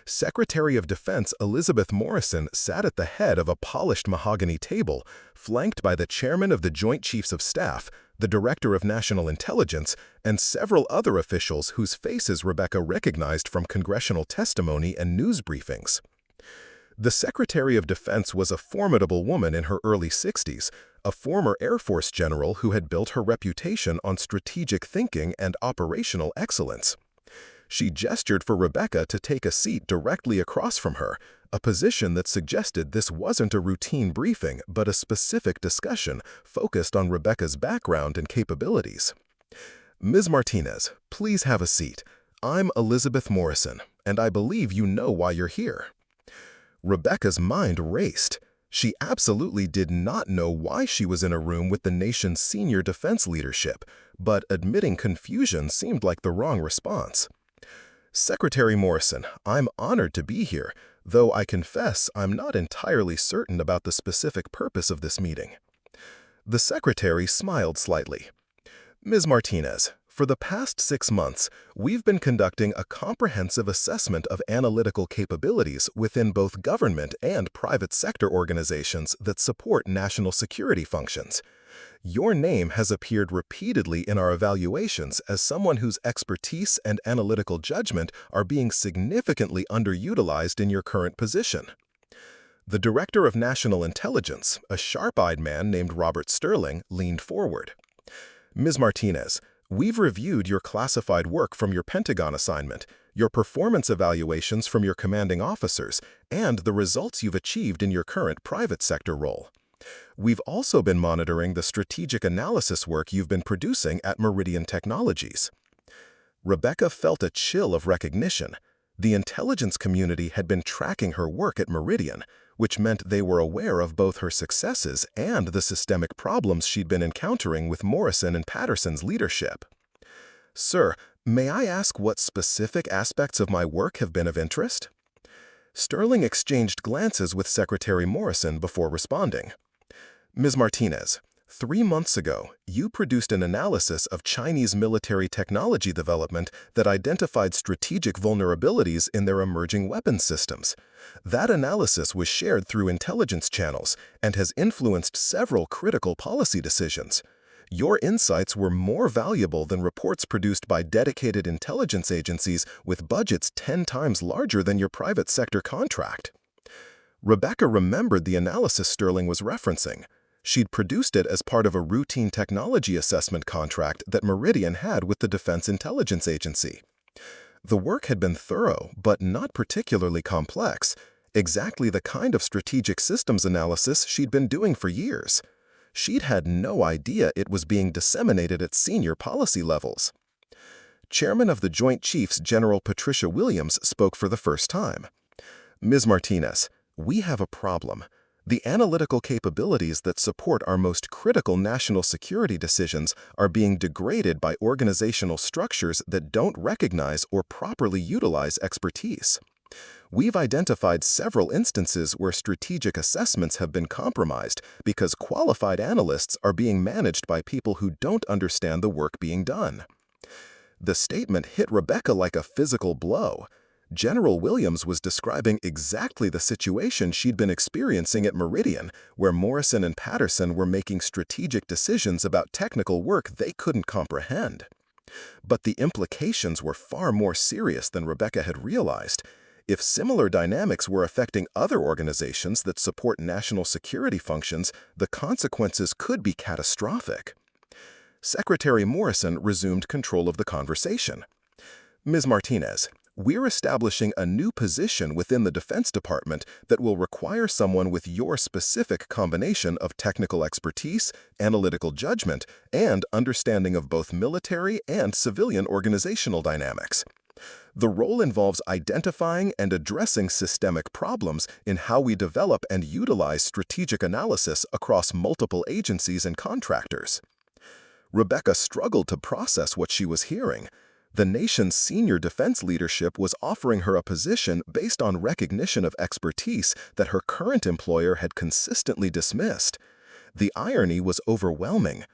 Secretary of Defense Elizabeth Morrison sat at the head of a polished mahogany table, flanked by the chairman of the Joint Chiefs of Staff, the Director of National Intelligence, and several other officials whose faces Rebecca recognized from congressional testimony and news briefings. The Secretary of Defense was a formidable woman in her early 60s, a former Air Force general who had built her reputation on strategic thinking and operational excellence. She gestured for Rebecca to take a seat directly across from her, a position that suggested this wasn't a routine briefing but a specific discussion focused on Rebecca's background and capabilities. Ms. Martinez, please have a seat. I'm Elizabeth Morrison, and I believe you know why you're here. Rebecca's mind raced. She absolutely did not know why she was in a room with the nation's senior defense leadership, but admitting confusion seemed like the wrong response. Secretary Morrison, I'm honored to be here, though I confess I'm not entirely certain about the specific purpose of this meeting. The secretary smiled slightly. Ms. Martinez, for the past 6 months, we've been conducting a comprehensive assessment of analytical capabilities within both government and private sector organizations that support national security functions. Your name has appeared repeatedly in our evaluations as someone whose expertise and analytical judgment are being significantly underutilized in your current position. The Director of National Intelligence, a sharp-eyed man named Robert Sterling, leaned forward. Ms. Martinez, we've reviewed your classified work from your Pentagon assignment, your performance evaluations from your commanding officers, and the results you've achieved in your current private sector role. We've also been monitoring the strategic analysis work you've been producing at Meridian Technologies. Rebecca felt a chill of recognition. The intelligence community had been tracking her work at Meridian, which meant they were aware of both her successes and the systemic problems she'd been encountering with Morrison and Patterson's leadership. Sir, may I ask what specific aspects of my work have been of interest? Sterling exchanged glances with Secretary Morrison before responding. Ms. Martinez, 3 months ago, you produced an analysis of Chinese military technology development that identified strategic vulnerabilities in their emerging weapons systems. That analysis was shared through intelligence channels and has influenced several critical policy decisions. Your insights were more valuable than reports produced by dedicated intelligence agencies with budgets 10 times larger than your private sector contract. Rebecca remembered the analysis Sterling was referencing. She'd produced it as part of a routine technology assessment contract that Meridian had with the Defense Intelligence Agency. The work had been thorough, but not particularly complex, exactly the kind of strategic systems analysis she'd been doing for years. She'd had no idea it was being disseminated at senior policy levels. Chairman of the Joint Chiefs General Patricia Williams spoke for the first time. Ms. Martinez, we have a problem. The analytical capabilities that support our most critical national security decisions are being degraded by organizational structures that don't recognize or properly utilize expertise. We've identified several instances where strategic assessments have been compromised because qualified analysts are being managed by people who don't understand the work being done. The statement hit Rebecca like a physical blow. General Williams was describing exactly the situation she'd been experiencing at Meridian, where Morrison and Patterson were making strategic decisions about technical work they couldn't comprehend. But the implications were far more serious than Rebecca had realized. If similar dynamics were affecting other organizations that support national security functions, the consequences could be catastrophic. Secretary Morrison resumed control of the conversation. Ms. Martinez, we're establishing a new position within the Defense Department that will require someone with your specific combination of technical expertise, analytical judgment, and understanding of both military and civilian organizational dynamics. The role involves identifying and addressing systemic problems in how we develop and utilize strategic analysis across multiple agencies and contractors. Rebecca struggled to process what she was hearing. The nation's senior defense leadership was offering her a position based on recognition of expertise that her current employer had consistently dismissed. The irony was overwhelming.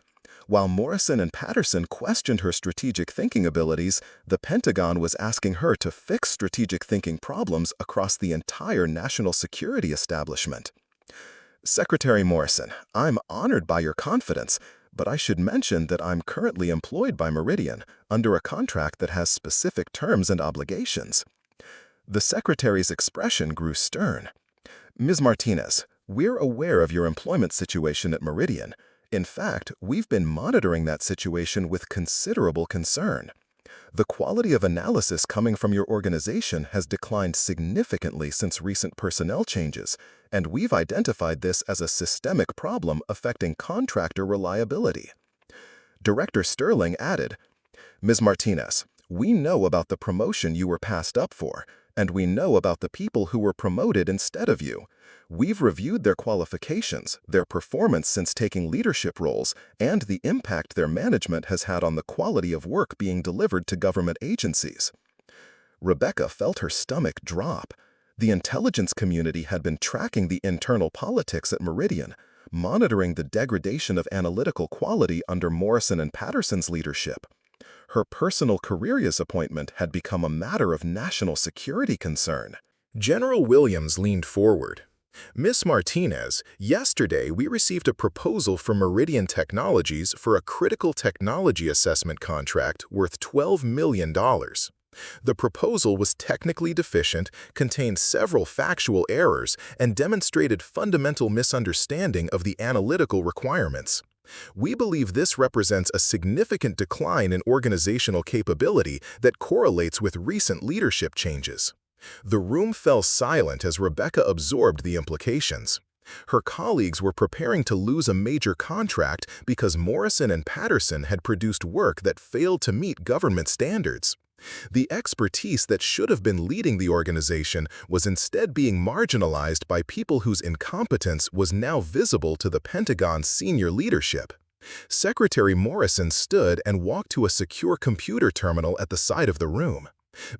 While Morrison and Patterson questioned her strategic thinking abilities, the Pentagon was asking her to fix strategic thinking problems across the entire national security establishment. Secretary Morrison, I'm honored by your confidence, but I should mention that I'm currently employed by Meridian under a contract that has specific terms and obligations. The Secretary's expression grew stern. Ms. Martinez, we're aware of your employment situation at Meridian. In fact, we've been monitoring that situation with considerable concern. The quality of analysis coming from your organization has declined significantly since recent personnel changes, and we've identified this as a systemic problem affecting contractor reliability. Director Sterling added, Ms. Martinez, we know about the promotion you were passed up for, and we know about the people who were promoted instead of you. We've reviewed their qualifications, their performance since taking leadership roles, and the impact their management has had on the quality of work being delivered to government agencies. Rebecca felt her stomach drop. The intelligence community had been tracking the internal politics at Meridian, monitoring the degradation of analytical quality under Morrison and Patterson's leadership. Her personal career's appointment had become a matter of national security concern. General Williams leaned forward. Miss Martinez, yesterday we received a proposal from Meridian Technologies for a critical technology assessment contract worth $12 million. The proposal was technically deficient, contained several factual errors, and demonstrated fundamental misunderstanding of the analytical requirements. We believe this represents a significant decline in organizational capability that correlates with recent leadership changes. The room fell silent as Rebecca absorbed the implications. Her colleagues were preparing to lose a major contract because Morrison and Patterson had produced work that failed to meet government standards. The expertise that should have been leading the organization was instead being marginalized by people whose incompetence was now visible to the Pentagon's senior leadership. Secretary Morrison stood and walked to a secure computer terminal at the side of the room.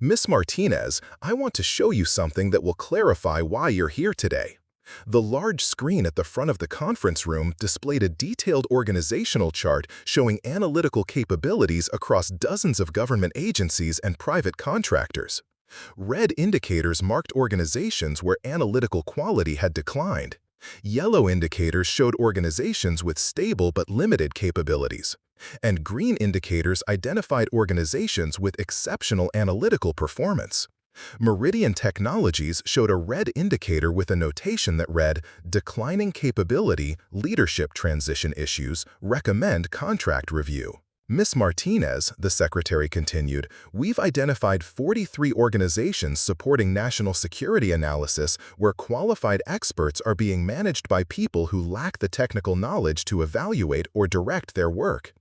Miss Martinez, I want to show you something that will clarify why you're here today. The large screen at the front of the conference room displayed a detailed organizational chart showing analytical capabilities across dozens of government agencies and private contractors. Red indicators marked organizations where analytical quality had declined. Yellow indicators showed organizations with stable but limited capabilities. And green indicators identified organizations with exceptional analytical performance. Meridian Technologies showed a red indicator with a notation that read, Declining capability, leadership transition issues, recommend contract review. Miss Martinez, the secretary continued, we've identified 43 organizations supporting national security analysis where qualified experts are being managed by people who lack the technical knowledge to evaluate or direct their work.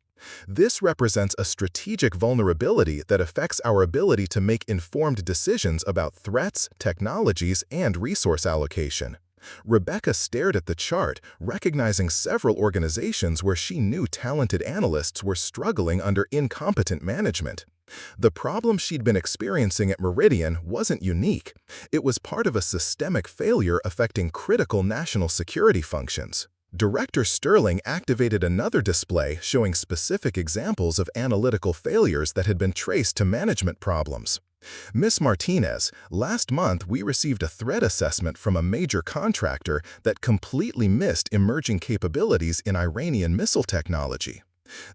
This represents a strategic vulnerability that affects our ability to make informed decisions about threats, technologies, and resource allocation. Rebecca stared at the chart, recognizing several organizations where she knew talented analysts were struggling under incompetent management. The problem she'd been experiencing at Meridian wasn't unique. It was part of a systemic failure affecting critical national security functions. Director Sterling activated another display showing specific examples of analytical failures that had been traced to management problems. Miss Martinez, last month we received a threat assessment from a major contractor that completely missed emerging capabilities in Iranian missile technology.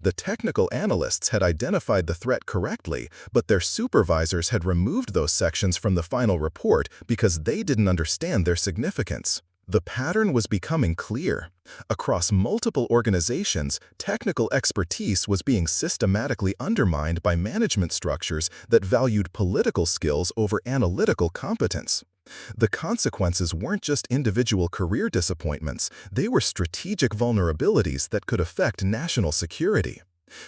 The technical analysts had identified the threat correctly, but their supervisors had removed those sections from the final report because they didn't understand their significance. The pattern was becoming clear. Across multiple organizations, technical expertise was being systematically undermined by management structures that valued political skills over analytical competence. The consequences weren't just individual career disappointments, they were strategic vulnerabilities that could affect national security.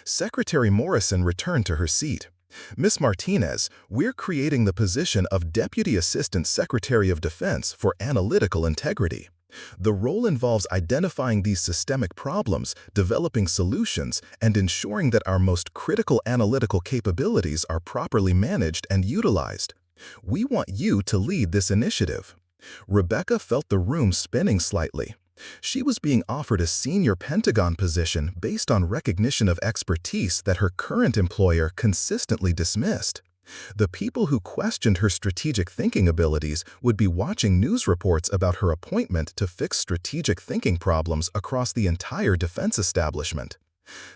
Secretary Morrison returned to her seat. Miss Martinez, we're creating the position of Deputy Assistant Secretary of Defense for Analytical Integrity. The role involves identifying these systemic problems, developing solutions, and ensuring that our most critical analytical capabilities are properly managed and utilized. We want you to lead this initiative." Rebecca felt the room spinning slightly. She was being offered a senior Pentagon position based on recognition of expertise that her current employer consistently dismissed. The people who questioned her strategic thinking abilities would be watching news reports about her appointment to fix strategic thinking problems across the entire defense establishment.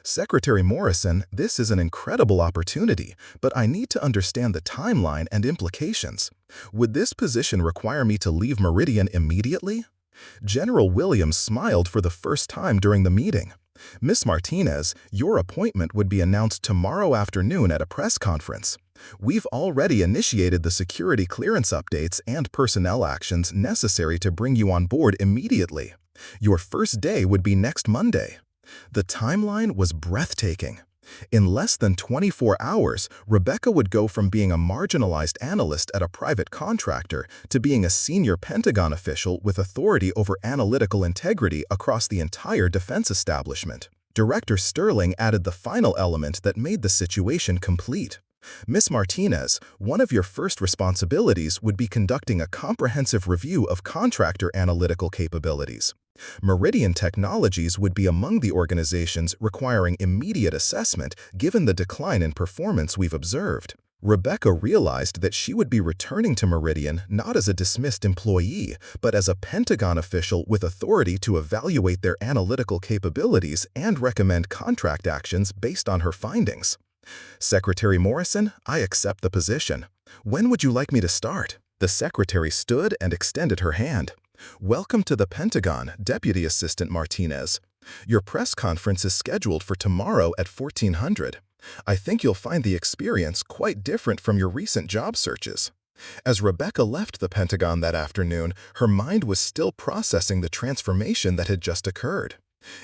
"Secretary Morrison, this is an incredible opportunity, but I need to understand the timeline and implications. Would this position require me to leave Meridian immediately?" General Williams smiled for the first time during the meeting. "Miss Martinez, your appointment would be announced tomorrow afternoon at a press conference. We've already initiated the security clearance updates and personnel actions necessary to bring you on board immediately. Your first day would be next Monday." The timeline was breathtaking. In less than 24 hours, Rebecca would go from being a marginalized analyst at a private contractor to being a senior Pentagon official with authority over analytical integrity across the entire defense establishment. Director Sterling added the final element that made the situation complete. "Miss Martinez, one of your first responsibilities would be conducting a comprehensive review of contractor analytical capabilities. Meridian Technologies would be among the organizations requiring immediate assessment given the decline in performance we've observed." Rebecca realized that she would be returning to Meridian not as a dismissed employee, but as a Pentagon official with authority to evaluate their analytical capabilities and recommend contract actions based on her findings. "Secretary Morrison, I accept the position. When would you like me to start?" The secretary stood and extended her hand. "Welcome to the Pentagon, Deputy Assistant Martinez. Your press conference is scheduled for tomorrow at 1400. I think you'll find the experience quite different from your recent job searches." As Rebecca left the Pentagon that afternoon, her mind was still processing the transformation that had just occurred.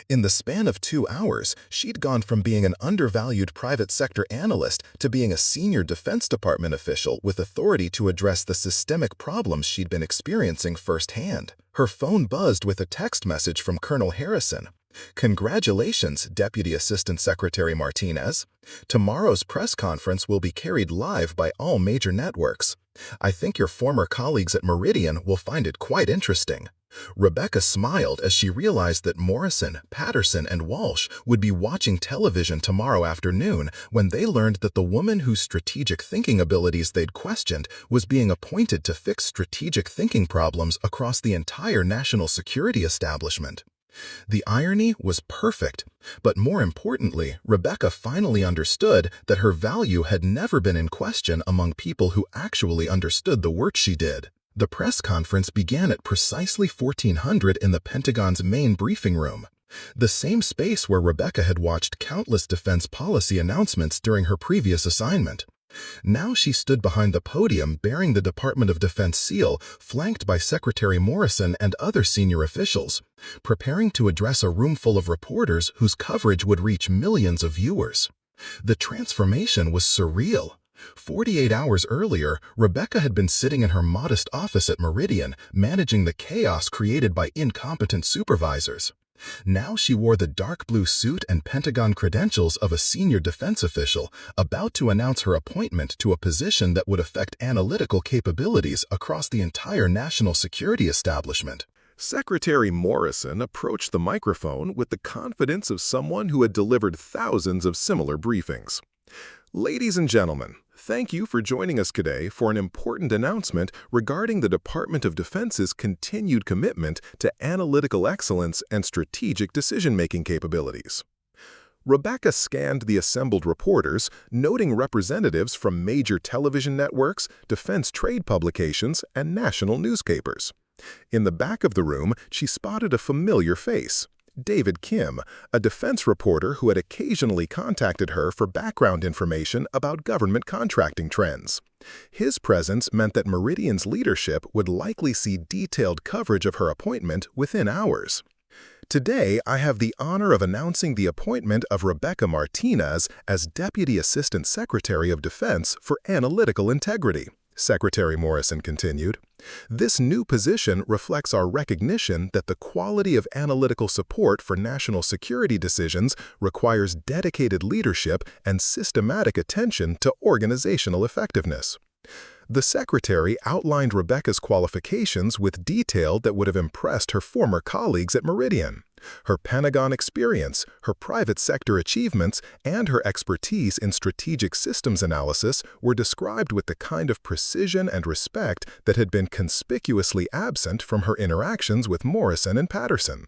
In the span of 2 hours, she'd gone from being an undervalued private sector analyst to being a senior Defense Department official with authority to address the systemic problems she'd been experiencing firsthand. Her phone buzzed with a text message from Colonel Harrison. "Congratulations, Deputy Assistant Secretary Martinez. Tomorrow's press conference will be carried live by all major networks. I think your former colleagues at Meridian will find it quite interesting." Rebecca smiled as she realized that Morrison, Patterson, and Walsh would be watching television tomorrow afternoon when they learned that the woman whose strategic thinking abilities they'd questioned was being appointed to fix strategic thinking problems across the entire national security establishment. The irony was perfect, but more importantly, Rebecca finally understood that her value had never been in question among people who actually understood the work she did. The press conference began at precisely 1400 in the Pentagon's main briefing room, the same space where Rebecca had watched countless defense policy announcements during her previous assignment. Now she stood behind the podium bearing the Department of Defense seal, flanked by Secretary Morrison and other senior officials, preparing to address a room full of reporters whose coverage would reach millions of viewers. The transformation was surreal. 48 hours earlier, Rebecca had been sitting in her modest office at Meridian, managing the chaos created by incompetent supervisors. Now she wore the dark blue suit and Pentagon credentials of a senior defense official, about to announce her appointment to a position that would affect analytical capabilities across the entire national security establishment. Secretary Morrison approached the microphone with the confidence of someone who had delivered thousands of similar briefings. "Ladies and gentlemen, thank you for joining us today for an important announcement regarding the Department of Defense's continued commitment to analytical excellence and strategic decision-making capabilities." Rebecca scanned the assembled reporters, noting representatives from major television networks, defense trade publications, and national newspapers. In the back of the room, she spotted a familiar face. David Kim, a defense reporter who had occasionally contacted her for background information about government contracting trends. His presence meant that Meridian's leadership would likely see detailed coverage of her appointment within hours. "Today, I have the honor of announcing the appointment of Rebecca Martinez as Deputy Assistant Secretary of Defense for Analytical Integrity. Secretary Morrison continued. This new position reflects our recognition that the quality of analytical support for national security decisions requires dedicated leadership and systematic attention to organizational effectiveness. The secretary outlined Rebecca's qualifications with detail that would have impressed her former colleagues at Meridian. Her Pentagon experience, her private sector achievements, and her expertise in strategic systems analysis were described with the kind of precision and respect that had been conspicuously absent from her interactions with Morrison and Patterson.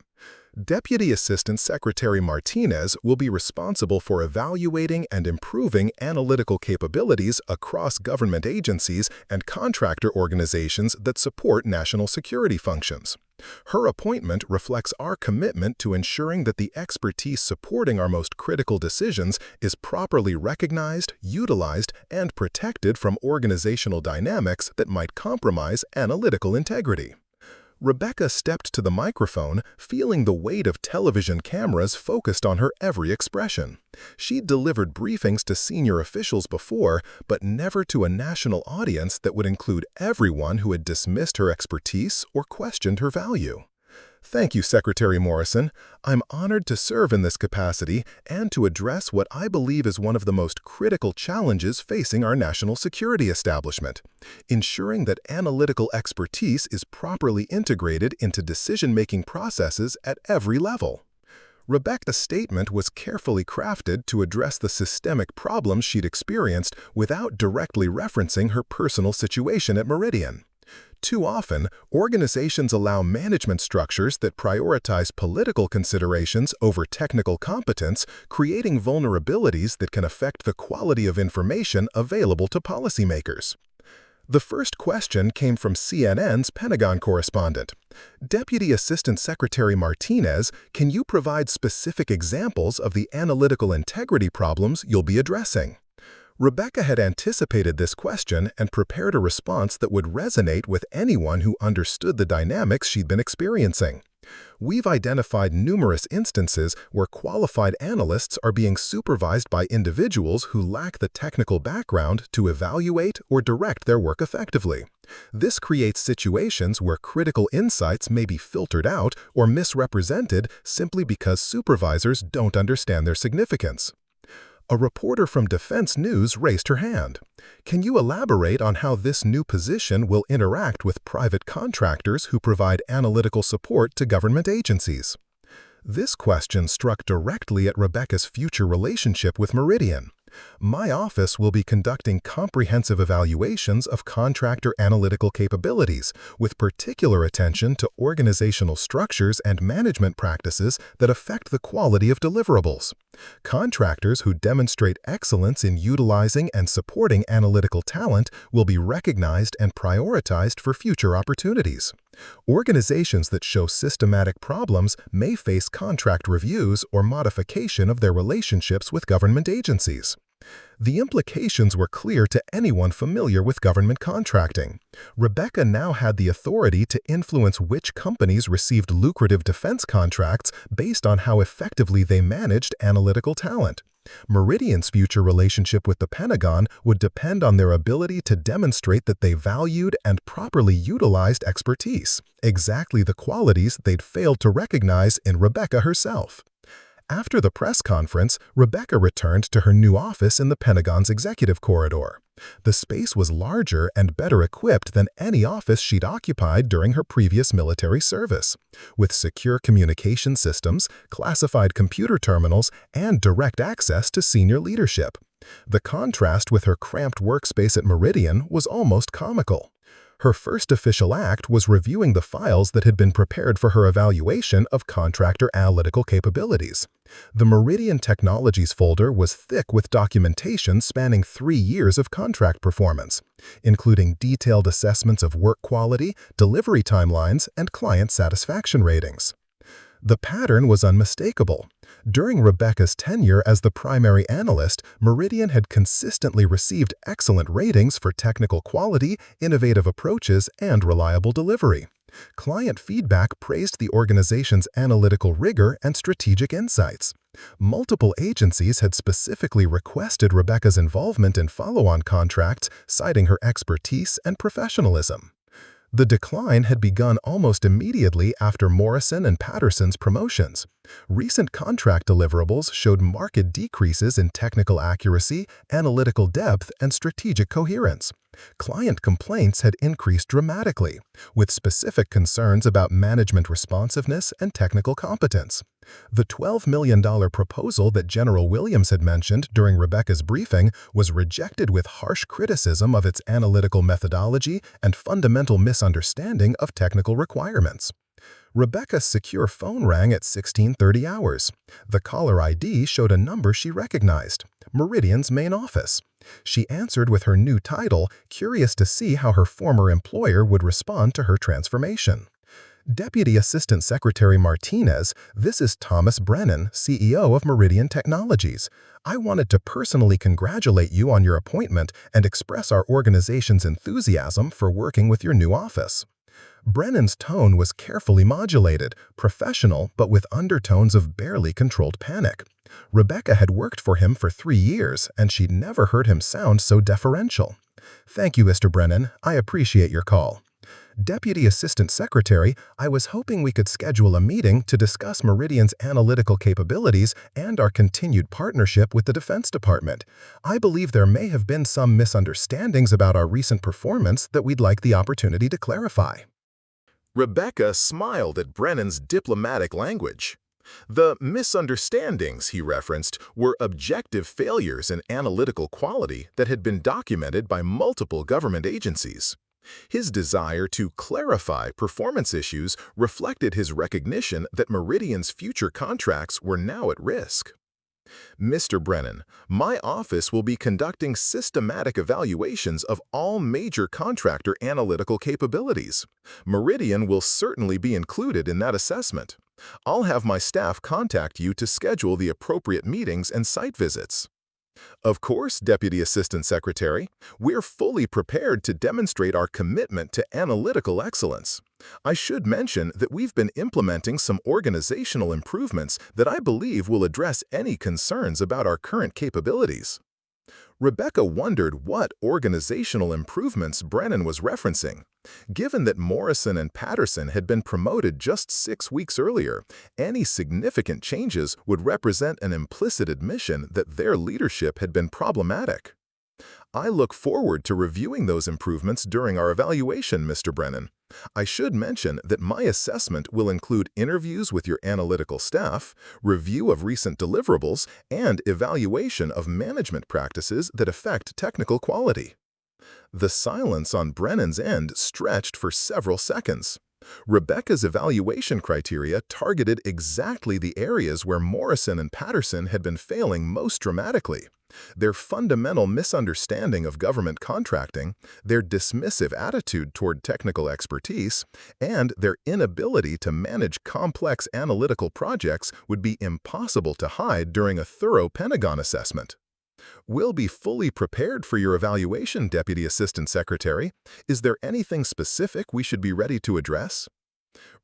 Deputy Assistant Secretary Martinez will be responsible for evaluating and improving analytical capabilities across government agencies and contractor organizations that support national security functions. Her appointment reflects our commitment to ensuring that the expertise supporting our most critical decisions is properly recognized, utilized, and protected from organizational dynamics that might compromise analytical integrity. Rebecca stepped to the microphone, feeling the weight of television cameras focused on her every expression. She'd delivered briefings to senior officials before, but never to a national audience that would include everyone who had dismissed her expertise or questioned her value. Thank you, Secretary Morrison. I'm honored to serve in this capacity and to address what I believe is one of the most critical challenges facing our national security establishment: ensuring that analytical expertise is properly integrated into decision-making processes at every level. Rebecca's statement was carefully crafted to address the systemic problems she'd experienced without directly referencing her personal situation at Meridian. Too often, organizations allow management structures that prioritize political considerations over technical competence, creating vulnerabilities that can affect the quality of information available to policymakers. The first question came from CNN's Pentagon correspondent. Deputy Assistant Secretary Martinez, can you provide specific examples of the analytical integrity problems you'll be addressing? Rebecca had anticipated this question and prepared a response that would resonate with anyone who understood the dynamics she'd been experiencing. We've identified numerous instances where qualified analysts are being supervised by individuals who lack the technical background to evaluate or direct their work effectively. This creates situations where critical insights may be filtered out or misrepresented simply because supervisors don't understand their significance. A reporter from Defense News raised her hand. Can you elaborate on how this new position will interact with private contractors who provide analytical support to government agencies? This question struck directly at Rebecca's future relationship with Meridian. My office will be conducting comprehensive evaluations of contractor analytical capabilities, with particular attention to organizational structures and management practices that affect the quality of deliverables. Contractors who demonstrate excellence in utilizing and supporting analytical talent will be recognized and prioritized for future opportunities. Organizations that show systematic problems may face contract reviews or modification of their relationships with government agencies. The implications were clear to anyone familiar with government contracting. Rebecca now had the authority to influence which companies received lucrative defense contracts based on how effectively they managed analytical talent. Meridian's future relationship with the Pentagon would depend on their ability to demonstrate that they valued and properly utilized expertise, exactly the qualities they'd failed to recognize in Rebecca herself. After the press conference, Rebecca returned to her new office in the Pentagon's executive corridor. The space was larger and better equipped than any office she'd occupied during her previous military service, with secure communication systems, classified computer terminals, and direct access to senior leadership. The contrast with her cramped workspace at Meridian was almost comical. Her first official act was reviewing the files that had been prepared for her evaluation of contractor analytical capabilities. The Meridian Technologies folder was thick with documentation spanning 3 years of contract performance, including detailed assessments of work quality, delivery timelines, and client satisfaction ratings. The pattern was unmistakable. During Rebecca's tenure as the primary analyst, Meridian had consistently received excellent ratings for technical quality, innovative approaches, and reliable delivery. Client feedback praised the organization's analytical rigor and strategic insights. Multiple agencies had specifically requested Rebecca's involvement in follow-on contracts, citing her expertise and professionalism. The decline had begun almost immediately after Morrison and Patterson's promotions. Recent contract deliverables showed marked decreases in technical accuracy, analytical depth, and strategic coherence. Client complaints had increased dramatically, with specific concerns about management responsiveness and technical competence. The $12 million proposal that General Williams had mentioned during Rebecca's briefing was rejected with harsh criticism of its analytical methodology and fundamental misunderstanding of technical requirements. Rebecca's secure phone rang at 16:30 hours. The caller ID showed a number she recognized, Meridian's main office. She answered with her new title, curious to see how her former employer would respond to her transformation. Deputy Assistant Secretary Martinez, this is Thomas Brennan, CEO of Meridian Technologies. I wanted to personally congratulate you on your appointment and express our organization's enthusiasm for working with your new office. Brennan's tone was carefully modulated, professional, but with undertones of barely controlled panic. Rebecca had worked for him for 3 years, and she'd never heard him sound so deferential. Thank you, Mr. Brennan. I appreciate your call. Deputy Assistant Secretary, I was hoping we could schedule a meeting to discuss Meridian's analytical capabilities and our continued partnership with the Defense Department. I believe there may have been some misunderstandings about our recent performance that we'd like the opportunity to clarify. Rebecca smiled at Brennan's diplomatic language. The misunderstandings he referenced were objective failures in analytical quality that had been documented by multiple government agencies. His desire to clarify performance issues reflected his recognition that Meridian's future contracts were now at risk. Mr. Brennan, my office will be conducting systematic evaluations of all major contractor analytical capabilities. Meridian will certainly be included in that assessment. I'll have my staff contact you to schedule the appropriate meetings and site visits. Of course, Deputy Assistant Secretary, we're fully prepared to demonstrate our commitment to analytical excellence. I should mention that we've been implementing some organizational improvements that I believe will address any concerns about our current capabilities. Rebecca wondered what organizational improvements Brennan was referencing. Given that Morrison and Patterson had been promoted just 6 weeks earlier, any significant changes would represent an implicit admission that their leadership had been problematic. I look forward to reviewing those improvements during our evaluation, Mr. Brennan. I should mention that my assessment will include interviews with your analytical staff, review of recent deliverables, and evaluation of management practices that affect technical quality. The silence on Brennan's end stretched for several seconds. Rebecca's evaluation criteria targeted exactly the areas where Morrison and Patterson had been failing most dramatically. Their fundamental misunderstanding of government contracting, their dismissive attitude toward technical expertise, and their inability to manage complex analytical projects would be impossible to hide during a thorough Pentagon assessment. We'll be fully prepared for your evaluation, Deputy Assistant Secretary. Is there anything specific we should be ready to address?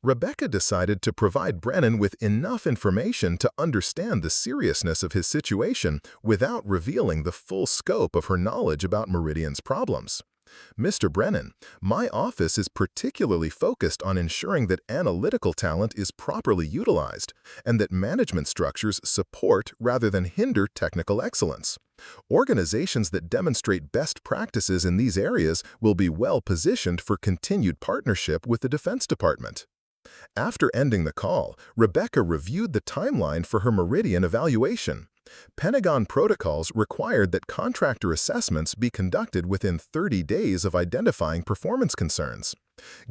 Rebecca decided to provide Brennan with enough information to understand the seriousness of his situation without revealing the full scope of her knowledge about Meridian's problems. Mr. Brennan, my office is particularly focused on ensuring that analytical talent is properly utilized and that management structures support rather than hinder technical excellence. Organizations that demonstrate best practices in these areas will be well positioned for continued partnership with the Defense Department. After ending the call, Rebecca reviewed the timeline for her Meridian evaluation. Pentagon protocols required that contractor assessments be conducted within 30 days of identifying performance concerns.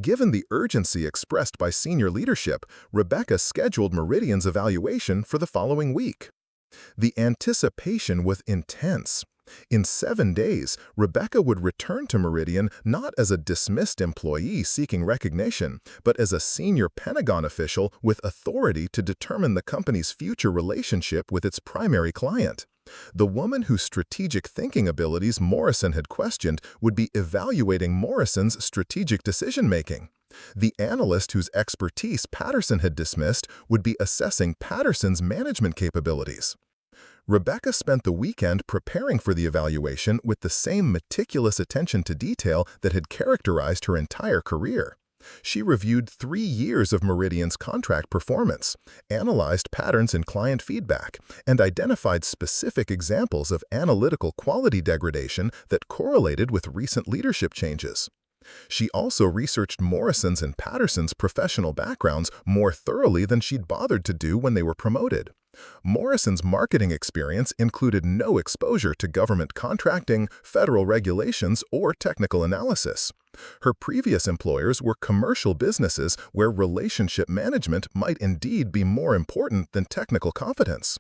Given the urgency expressed by senior leadership, Rebecca scheduled Meridian's evaluation for the following week. The anticipation was intense. In 7 days, Rebecca would return to Meridian not as a dismissed employee seeking recognition, but as a senior Pentagon official with authority to determine the company's future relationship with its primary client. The woman whose strategic thinking abilities Morrison had questioned would be evaluating Morrison's strategic decision-making. The analyst whose expertise Patterson had dismissed would be assessing Patterson's management capabilities. Rebecca spent the weekend preparing for the evaluation with the same meticulous attention to detail that had characterized her entire career. She reviewed 3 years of Meridian's contract performance, analyzed patterns in client feedback, and identified specific examples of analytical quality degradation that correlated with recent leadership changes. She also researched Morrison's and Patterson's professional backgrounds more thoroughly than she'd bothered to do when they were promoted. Morrison's marketing experience included no exposure to government contracting, federal regulations, or technical analysis. Her previous employers were commercial businesses where relationship management might indeed be more important than technical competence.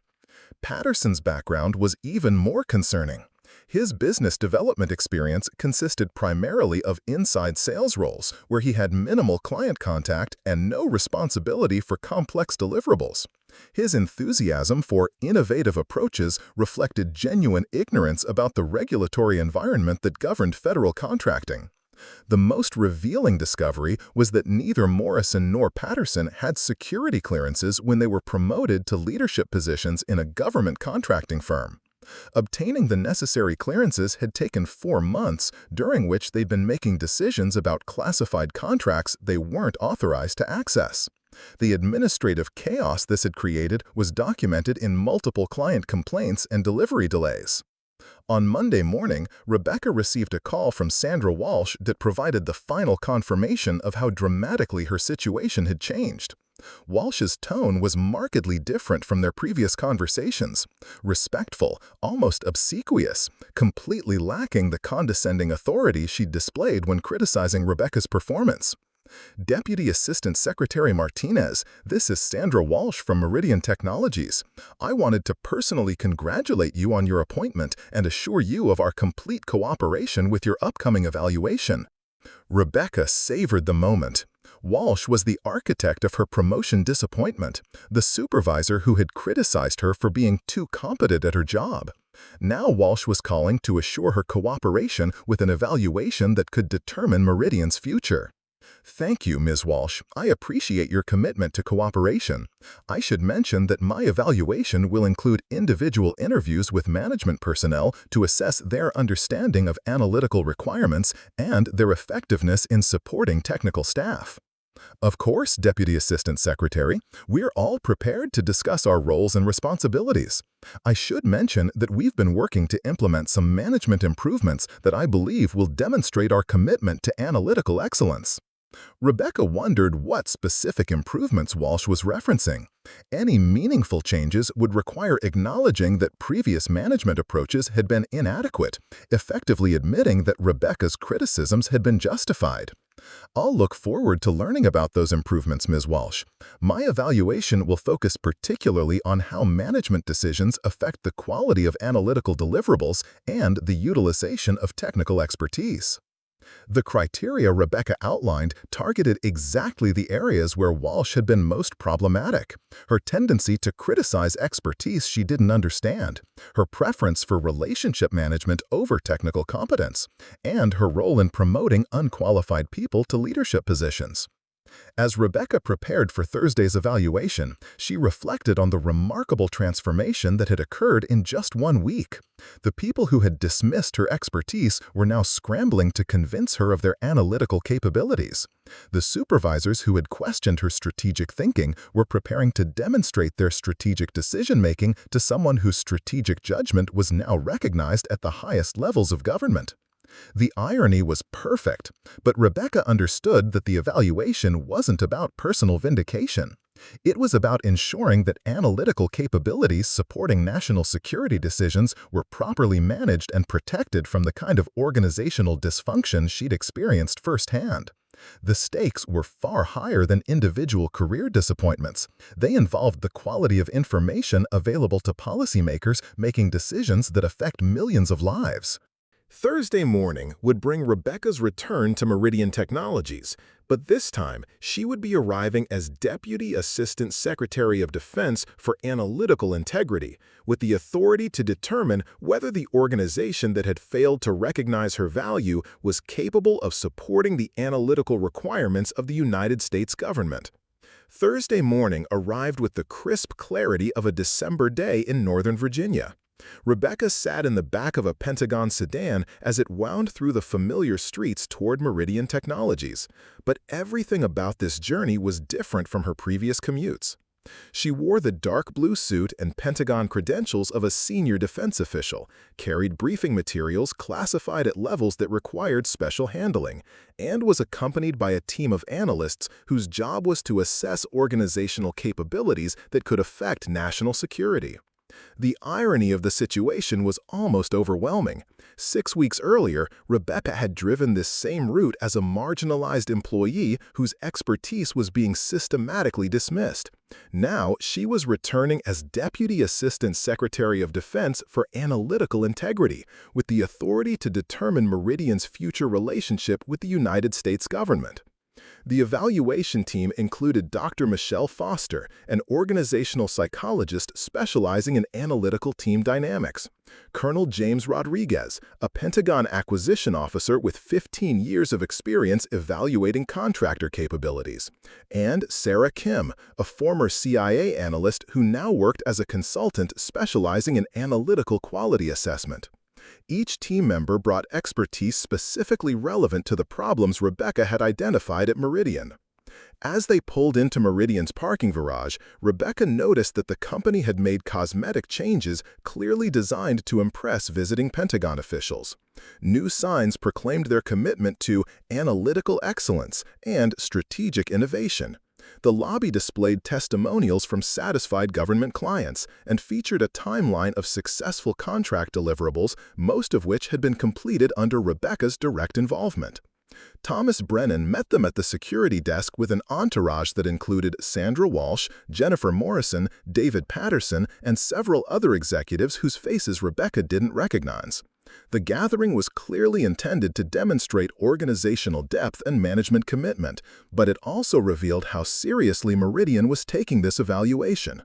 Patterson's background was even more concerning. His business development experience consisted primarily of inside sales roles, where he had minimal client contact and no responsibility for complex deliverables. His enthusiasm for innovative approaches reflected genuine ignorance about the regulatory environment that governed federal contracting. The most revealing discovery was that neither Morrison nor Patterson had security clearances when they were promoted to leadership positions in a government contracting firm. Obtaining the necessary clearances had taken 4 months, during which they'd been making decisions about classified contracts they weren't authorized to access. The administrative chaos this had created was documented in multiple client complaints and delivery delays. On Monday morning, Rebecca received a call from Sandra Walsh that provided the final confirmation of how dramatically her situation had changed. Walsh's tone was markedly different from their previous conversations, respectful, almost obsequious, completely lacking the condescending authority she'd displayed when criticizing Rebecca's performance. Deputy Assistant Secretary Martinez, this is Sandra Walsh from Meridian Technologies. I wanted to personally congratulate you on your appointment and assure you of our complete cooperation with your upcoming evaluation. Rebecca savored the moment. Walsh was the architect of her promotion disappointment, the supervisor who had criticized her for being too competent at her job. Now Walsh was calling to assure her cooperation with an evaluation that could determine Meridian's future. Thank you, Ms. Walsh. I appreciate your commitment to cooperation. I should mention that my evaluation will include individual interviews with management personnel to assess their understanding of analytical requirements and their effectiveness in supporting technical staff. Of course, Deputy Assistant Secretary, we're all prepared to discuss our roles and responsibilities. I should mention that we've been working to implement some management improvements that I believe will demonstrate our commitment to analytical excellence. Rebecca wondered what specific improvements Walsh was referencing. Any meaningful changes would require acknowledging that previous management approaches had been inadequate, effectively admitting that Rebecca's criticisms had been justified. I'll look forward to learning about those improvements, Ms. Walsh. My evaluation will focus particularly on how management decisions affect the quality of analytical deliverables and the utilization of technical expertise. The criteria Rebecca outlined targeted exactly the areas where Walsh had been most problematic: her tendency to criticize expertise she didn't understand, her preference for relationship management over technical competence, and her role in promoting unqualified people to leadership positions. As Rebecca prepared for Thursday's evaluation, she reflected on the remarkable transformation that had occurred in just 1 week. The people who had dismissed her expertise were now scrambling to convince her of their analytical capabilities. The supervisors who had questioned her strategic thinking were preparing to demonstrate their strategic decision-making to someone whose strategic judgment was now recognized at the highest levels of government. The irony was perfect, but Rebecca understood that the evaluation wasn't about personal vindication. It was about ensuring that analytical capabilities supporting national security decisions were properly managed and protected from the kind of organizational dysfunction she'd experienced firsthand. The stakes were far higher than individual career disappointments. They involved the quality of information available to policymakers making decisions that affect millions of lives. Thursday morning would bring Rebecca's return to Meridian Technologies, but this time she would be arriving as Deputy Assistant Secretary of Defense for Analytical Integrity, with the authority to determine whether the organization that had failed to recognize her value was capable of supporting the analytical requirements of the United States government. Thursday morning arrived with the crisp clarity of a December day in Northern Virginia. Rebecca sat in the back of a Pentagon sedan as it wound through the familiar streets toward Meridian Technologies, but everything about this journey was different from her previous commutes. She wore the dark blue suit and Pentagon credentials of a senior defense official, carried briefing materials classified at levels that required special handling, and was accompanied by a team of analysts whose job was to assess organizational capabilities that could affect national security. The irony of the situation was almost overwhelming. 6 weeks earlier, Rebecca had driven this same route as a marginalized employee whose expertise was being systematically dismissed. Now, she was returning as Deputy Assistant Secretary of Defense for Analytical Integrity, with the authority to determine Meridian's future relationship with the United States government. The evaluation team included Dr. Michelle Foster, an organizational psychologist specializing in analytical team dynamics, Colonel James Rodriguez, a Pentagon acquisition officer with 15 years of experience evaluating contractor capabilities, and Sarah Kim, a former CIA analyst who now worked as a consultant specializing in analytical quality assessment. Each team member brought expertise specifically relevant to the problems Rebecca had identified at Meridian. As they pulled into Meridian's parking garage, Rebecca noticed that the company had made cosmetic changes clearly designed to impress visiting Pentagon officials. New signs proclaimed their commitment to analytical excellence and strategic innovation. The lobby displayed testimonials from satisfied government clients and featured a timeline of successful contract deliverables, most of which had been completed under Rebecca's direct involvement. Thomas Brennan met them at the security desk with an entourage that included Sandra Walsh, Jennifer Morrison, David Patterson, and several other executives whose faces Rebecca didn't recognize. The gathering was clearly intended to demonstrate organizational depth and management commitment, but it also revealed how seriously Meridian was taking this evaluation.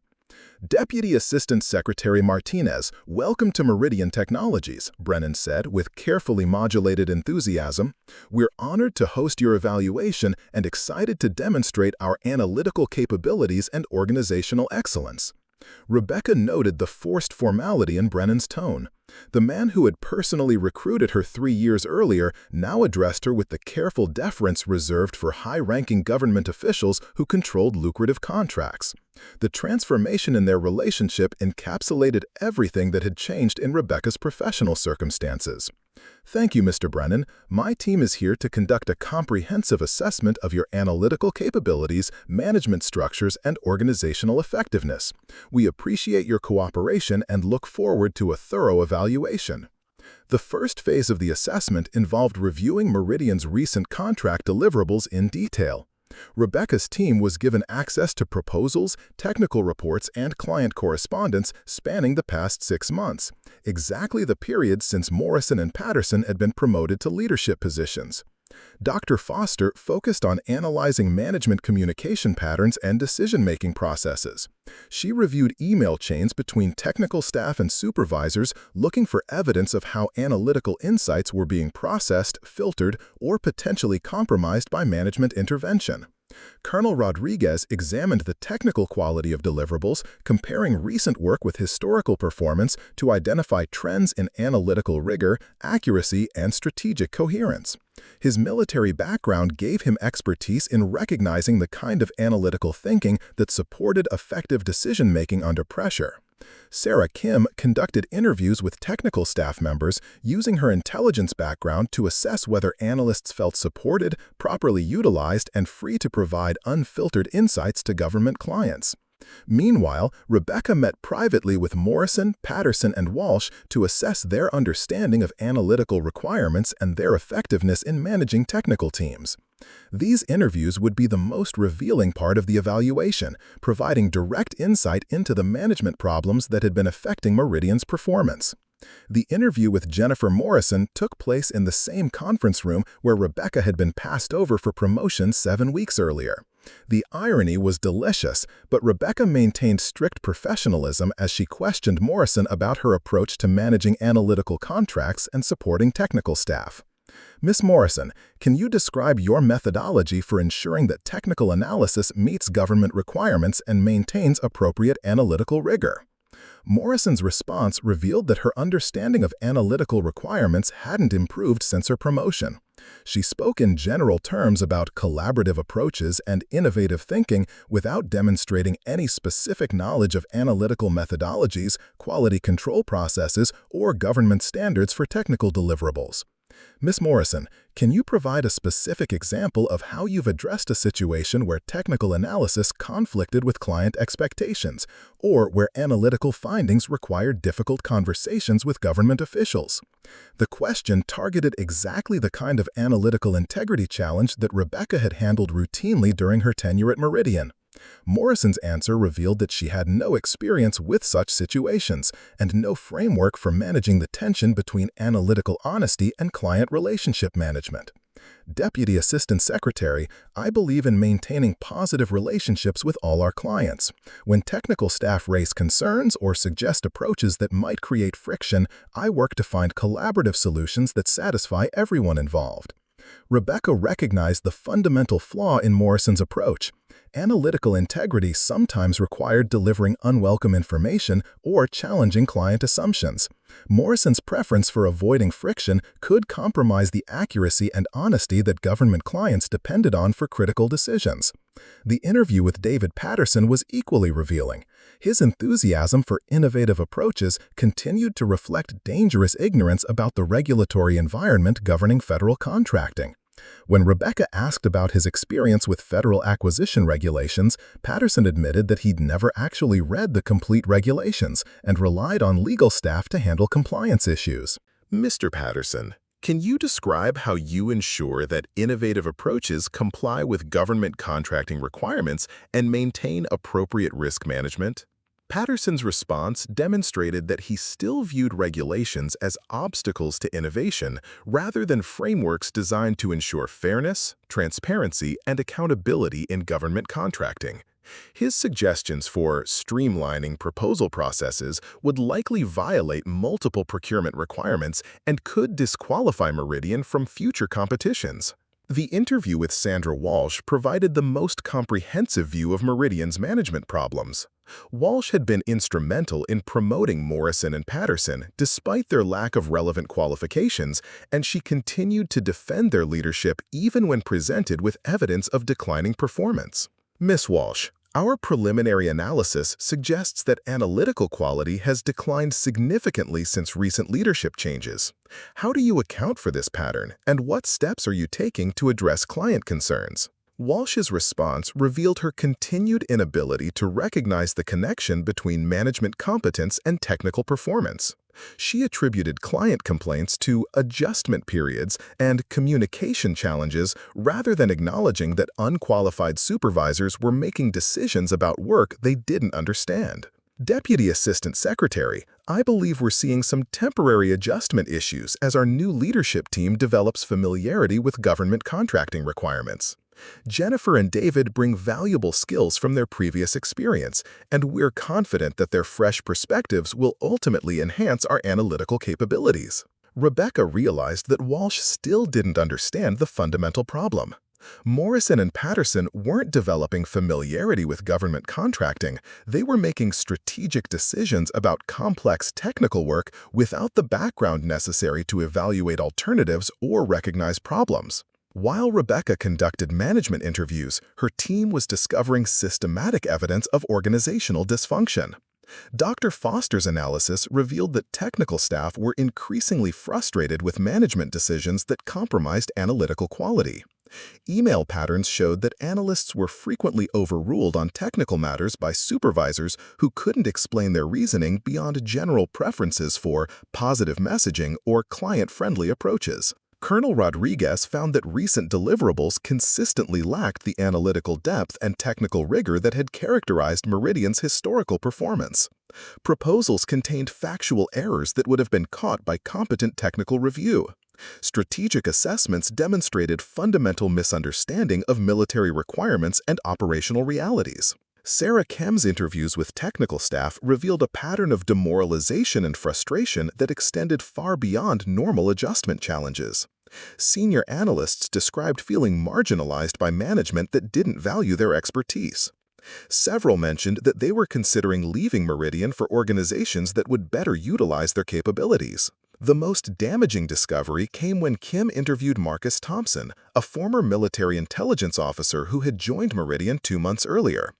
Deputy Assistant Secretary Martinez, welcome to Meridian Technologies, Brennan said with carefully modulated enthusiasm. We're honored to host your evaluation and excited to demonstrate our analytical capabilities and organizational excellence. Rebecca noted the forced formality in Brennan's tone. The man who had personally recruited her 3 years earlier now addressed her with the careful deference reserved for high-ranking government officials who controlled lucrative contracts. The transformation in their relationship encapsulated everything that had changed in Rebecca's professional circumstances. Thank you, Mr. Brennan. My team is here to conduct a comprehensive assessment of your analytical capabilities, management structures, and organizational effectiveness. We appreciate your cooperation and look forward to a thorough evaluation. The first phase of the assessment involved reviewing Meridian's recent contract deliverables in detail. Rebecca's team was given access to proposals, technical reports, and client correspondence spanning the past 6 months, exactly the period since Morrison and Patterson had been promoted to leadership positions. Dr. Foster focused on analyzing management communication patterns and decision-making processes. She reviewed email chains between technical staff and supervisors looking for evidence of how analytical insights were being processed, filtered, or potentially compromised by management intervention. Colonel Rodriguez examined the technical quality of deliverables, comparing recent work with historical performance to identify trends in analytical rigor, accuracy, and strategic coherence. His military background gave him expertise in recognizing the kind of analytical thinking that supported effective decision-making under pressure. Sarah Kim conducted interviews with technical staff members using her intelligence background to assess whether analysts felt supported, properly utilized, and free to provide unfiltered insights to government clients. Meanwhile, Rebecca met privately with Morrison, Patterson, and Walsh to assess their understanding of analytical requirements and their effectiveness in managing technical teams. These interviews would be the most revealing part of the evaluation, providing direct insight into the management problems that had been affecting Meridian's performance. The interview with Jennifer Morrison took place in the same conference room where Rebecca had been passed over for promotion 7 weeks earlier. The irony was delicious, but Rebecca maintained strict professionalism as she questioned Morrison about her approach to managing analytical contracts and supporting technical staff. Miss Morrison, can you describe your methodology for ensuring that technical analysis meets government requirements and maintains appropriate analytical rigor? Morrison's response revealed that her understanding of analytical requirements hadn't improved since her promotion. She spoke in general terms about collaborative approaches and innovative thinking without demonstrating any specific knowledge of analytical methodologies, quality control processes, or government standards for technical deliverables. Miss Morrison, can you provide a specific example of how you've addressed a situation where technical analysis conflicted with client expectations, or where analytical findings required difficult conversations with government officials? The question targeted exactly the kind of analytical integrity challenge that Rebecca had handled routinely during her tenure at Meridian. Morrison's answer revealed that she had no experience with such situations and no framework for managing the tension between analytical honesty and client relationship management. Deputy Assistant Secretary, I believe in maintaining positive relationships with all our clients. When technical staff raise concerns or suggest approaches that might create friction, I work to find collaborative solutions that satisfy everyone involved. Rebecca recognized the fundamental flaw in Morrison's approach. Analytical integrity sometimes required delivering unwelcome information or challenging client assumptions. Morrison's preference for avoiding friction could compromise the accuracy and honesty that government clients depended on for critical decisions. The interview with David Patterson was equally revealing. His enthusiasm for innovative approaches continued to reflect dangerous ignorance about the regulatory environment governing federal contracting. When Rebecca asked about his experience with federal acquisition regulations, Patterson admitted that he'd never actually read the complete regulations and relied on legal staff to handle compliance issues. Mr. Patterson, can you describe how you ensure that innovative approaches comply with government contracting requirements and maintain appropriate risk management? Patterson's response demonstrated that he still viewed regulations as obstacles to innovation rather than frameworks designed to ensure fairness, transparency, and accountability in government contracting. His suggestions for streamlining proposal processes would likely violate multiple procurement requirements and could disqualify Meridian from future competitions. The interview with Sandra Walsh provided the most comprehensive view of Meridian's management problems. Walsh had been instrumental in promoting Morrison and Patterson despite their lack of relevant qualifications, and she continued to defend their leadership even when presented with evidence of declining performance. Ms. Walsh, our preliminary analysis suggests that analytical quality has declined significantly since recent leadership changes. How do you account for this pattern, and what steps are you taking to address client concerns? Walsh's response revealed her continued inability to recognize the connection between management competence and technical performance. She attributed client complaints to adjustment periods and communication challenges rather than acknowledging that unqualified supervisors were making decisions about work they didn't understand. Deputy Assistant Secretary, I believe we're seeing some temporary adjustment issues as our new leadership team develops familiarity with government contracting requirements. Jennifer and David bring valuable skills from their previous experience, and we're confident that their fresh perspectives will ultimately enhance our analytical capabilities. Rebecca realized that Walsh still didn't understand the fundamental problem. Morrison and Patterson weren't developing familiarity with government contracting, they were making strategic decisions about complex technical work without the background necessary to evaluate alternatives or recognize problems. While Rebecca conducted management interviews, her team was discovering systematic evidence of organizational dysfunction. Dr. Foster's analysis revealed that technical staff were increasingly frustrated with management decisions that compromised analytical quality. Email patterns showed that analysts were frequently overruled on technical matters by supervisors who couldn't explain their reasoning beyond general preferences for positive messaging or client-friendly approaches. Colonel Rodriguez found that recent deliverables consistently lacked the analytical depth and technical rigor that had characterized Meridian's historical performance. Proposals contained factual errors that would have been caught by competent technical review. Strategic assessments demonstrated fundamental misunderstanding of military requirements and operational realities. Sarah Kem's interviews with technical staff revealed a pattern of demoralization and frustration that extended far beyond normal adjustment challenges. Senior analysts described feeling marginalized by management that didn't value their expertise. Several mentioned that they were considering leaving Meridian for organizations that would better utilize their capabilities. The most damaging discovery came when Kim interviewed Marcus Thompson, a former military intelligence officer who had joined Meridian 2 months earlier.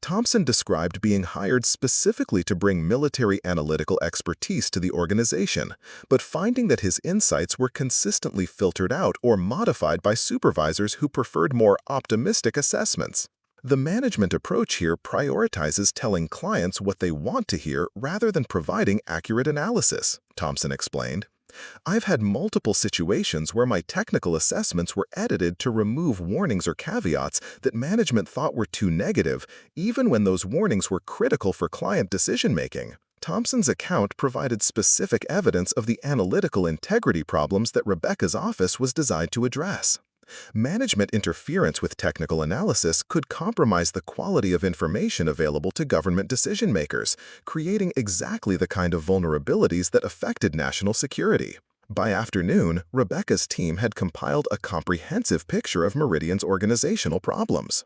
Thompson described being hired specifically to bring military analytical expertise to the organization, but finding that his insights were consistently filtered out or modified by supervisors who preferred more optimistic assessments. The management approach here prioritizes telling clients what they want to hear rather than providing accurate analysis, Thompson explained. I've had multiple situations where my technical assessments were edited to remove warnings or caveats that management thought were too negative, even when those warnings were critical for client decision-making. Thompson's account provided specific evidence of the analytical integrity problems that Rebecca's office was designed to address. Management interference with technical analysis could compromise the quality of information available to government decision-makers, creating exactly the kind of vulnerabilities that affected national security. By afternoon, Rebecca's team had compiled a comprehensive picture of Meridian's organizational problems.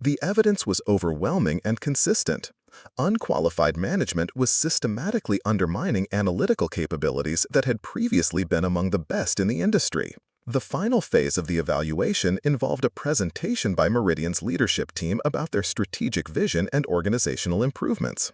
The evidence was overwhelming and consistent. Unqualified management was systematically undermining analytical capabilities that had previously been among the best in the industry. The final phase of the evaluation involved a presentation by Meridian's leadership team about their strategic vision and organizational improvements.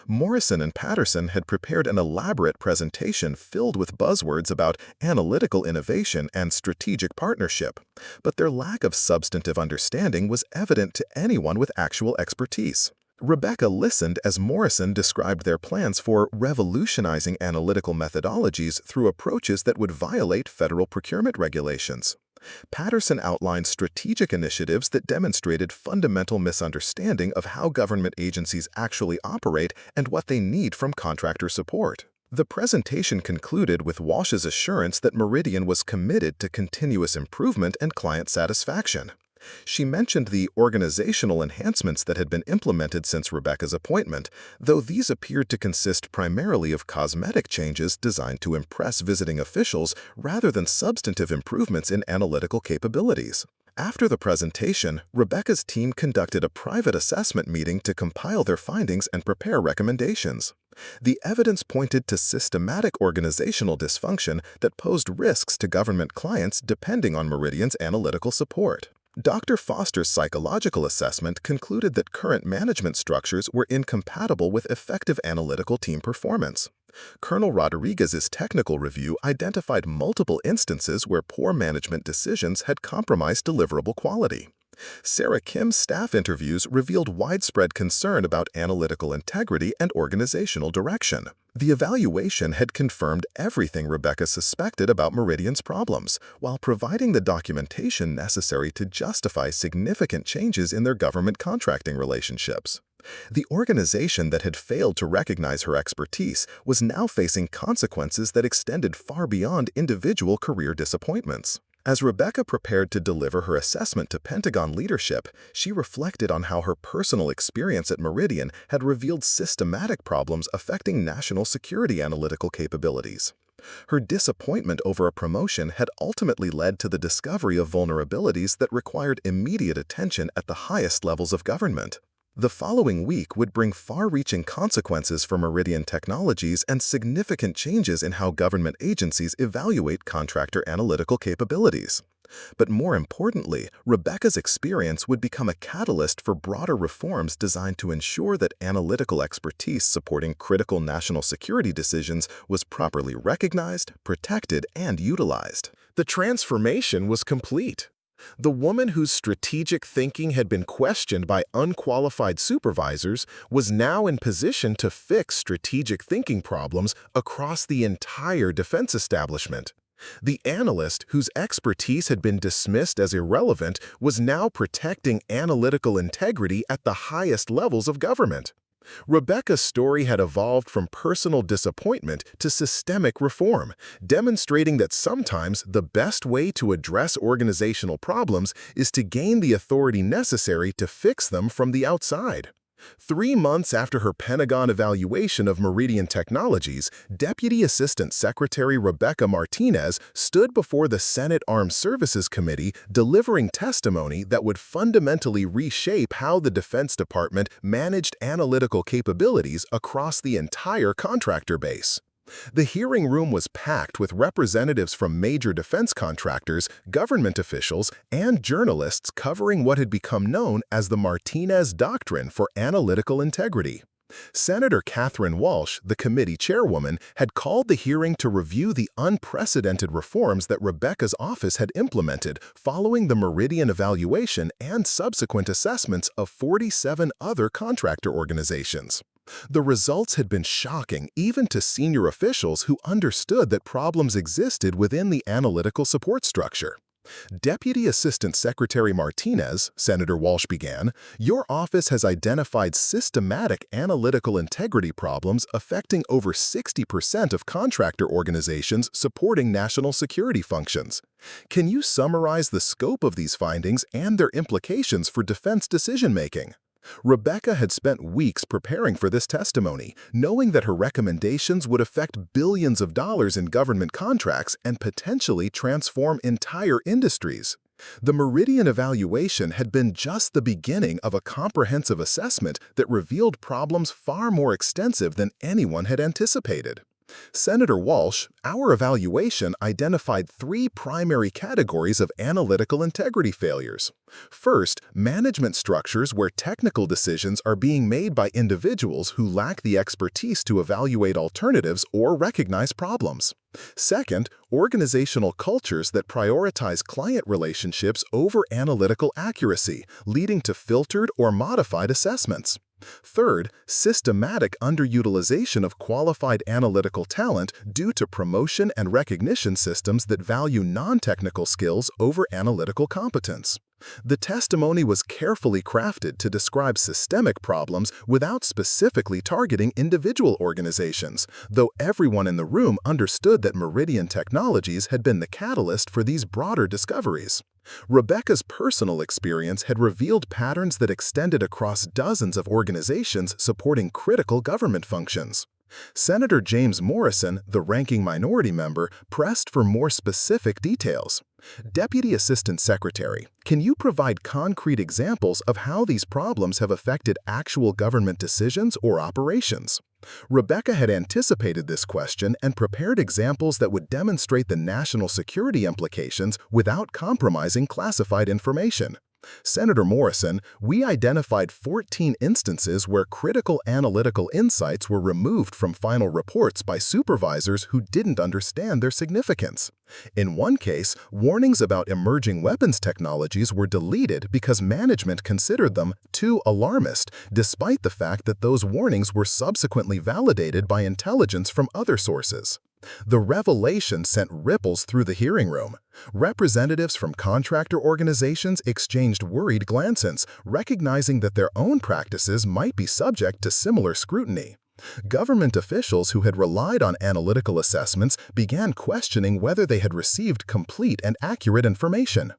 Morrison and Patterson had prepared an elaborate presentation filled with buzzwords about analytical innovation and strategic partnership, but their lack of substantive understanding was evident to anyone with actual expertise. Rebecca listened as Morrison described their plans for revolutionizing analytical methodologies through approaches that would violate federal procurement regulations. Patterson outlined strategic initiatives that demonstrated fundamental misunderstanding of how government agencies actually operate and what they need from contractor support. The presentation concluded with Walsh's assurance that Meridian was committed to continuous improvement and client satisfaction. She mentioned the organizational enhancements that had been implemented since Rebecca's appointment, though these appeared to consist primarily of cosmetic changes designed to impress visiting officials rather than substantive improvements in analytical capabilities. After the presentation, Rebecca's team conducted a private assessment meeting to compile their findings and prepare recommendations. The evidence pointed to systematic organizational dysfunction that posed risks to government clients depending on Meridian's analytical support. Dr. Foster's psychological assessment concluded that current management structures were incompatible with effective analytical team performance. Colonel Rodriguez's technical review identified multiple instances where poor management decisions had compromised deliverable quality. Sarah Kim's staff interviews revealed widespread concern about analytical integrity and organizational direction. The evaluation had confirmed everything Rebecca suspected about Meridian's problems, while providing the documentation necessary to justify significant changes in their government contracting relationships. The organization that had failed to recognize her expertise was now facing consequences that extended far beyond individual career disappointments. As Rebecca prepared to deliver her assessment to Pentagon leadership, she reflected on how her personal experience at Meridian had revealed systematic problems affecting national security analytical capabilities. Her disappointment over a promotion had ultimately led to the discovery of vulnerabilities that required immediate attention at the highest levels of government. The following week would bring far-reaching consequences for Meridian Technologies and significant changes in how government agencies evaluate contractor analytical capabilities. But more importantly, Rebecca's experience would become a catalyst for broader reforms designed to ensure that analytical expertise supporting critical national security decisions was properly recognized, protected, and utilized. The transformation was complete. The woman whose strategic thinking had been questioned by unqualified supervisors was now in position to fix strategic thinking problems across the entire defense establishment. The analyst, whose expertise had been dismissed as irrelevant, was now protecting analytical integrity at the highest levels of government. Rebecca's story had evolved from personal disappointment to systemic reform, demonstrating that sometimes the best way to address organizational problems is to gain the authority necessary to fix them from the outside. 3 months after her Pentagon evaluation of Meridian Technologies, Deputy Assistant Secretary Rebecca Martinez stood before the Senate Armed Services Committee delivering testimony that would fundamentally reshape how the Defense Department managed analytical capabilities across the entire contractor base. The hearing room was packed with representatives from major defense contractors, government officials, and journalists covering what had become known as the Martinez Doctrine for Analytical Integrity. Senator Catherine Walsh, the committee chairwoman, had called the hearing to review the unprecedented reforms that Rebecca's office had implemented following the Meridian evaluation and subsequent assessments of 47 other contractor organizations. The results had been shocking even to senior officials who understood that problems existed within the analytical support structure. Deputy Assistant Secretary Martinez, Senator Walsh began, your office has identified systematic analytical integrity problems affecting over 60% of contractor organizations supporting national security functions. Can you summarize the scope of these findings and their implications for defense decision-making? Rebecca had spent weeks preparing for this testimony, knowing that her recommendations would affect billions of dollars in government contracts and potentially transform entire industries. The Meridian evaluation had been just the beginning of a comprehensive assessment that revealed problems far more extensive than anyone had anticipated. Senator Walsh, our evaluation identified 3 primary categories of analytical integrity failures. First, management structures where technical decisions are being made by individuals who lack the expertise to evaluate alternatives or recognize problems. Second, organizational cultures that prioritize client relationships over analytical accuracy, leading to filtered or modified assessments. Third, systematic underutilization of qualified analytical talent due to promotion and recognition systems that value non-technical skills over analytical competence. The testimony was carefully crafted to describe systemic problems without specifically targeting individual organizations, though everyone in the room understood that Meridian Technologies had been the catalyst for these broader discoveries. Rebecca's personal experience had revealed patterns that extended across dozens of organizations supporting critical government functions. Senator James Morrison, the ranking minority member, pressed for more specific details. Deputy Assistant Secretary, can you provide concrete examples of how these problems have affected actual government decisions or operations? Rebecca had anticipated this question and prepared examples that would demonstrate the national security implications without compromising classified information. Senator Morrison, we identified 14 instances where critical analytical insights were removed from final reports by supervisors who didn't understand their significance. In one case, warnings about emerging weapons technologies were deleted because management considered them too alarmist, despite the fact that those warnings were subsequently validated by intelligence from other sources. The revelation sent ripples through the hearing room. Representatives from contractor organizations exchanged worried glances, recognizing that their own practices might be subject to similar scrutiny. Government officials who had relied on analytical assessments began questioning whether they had received complete and accurate information.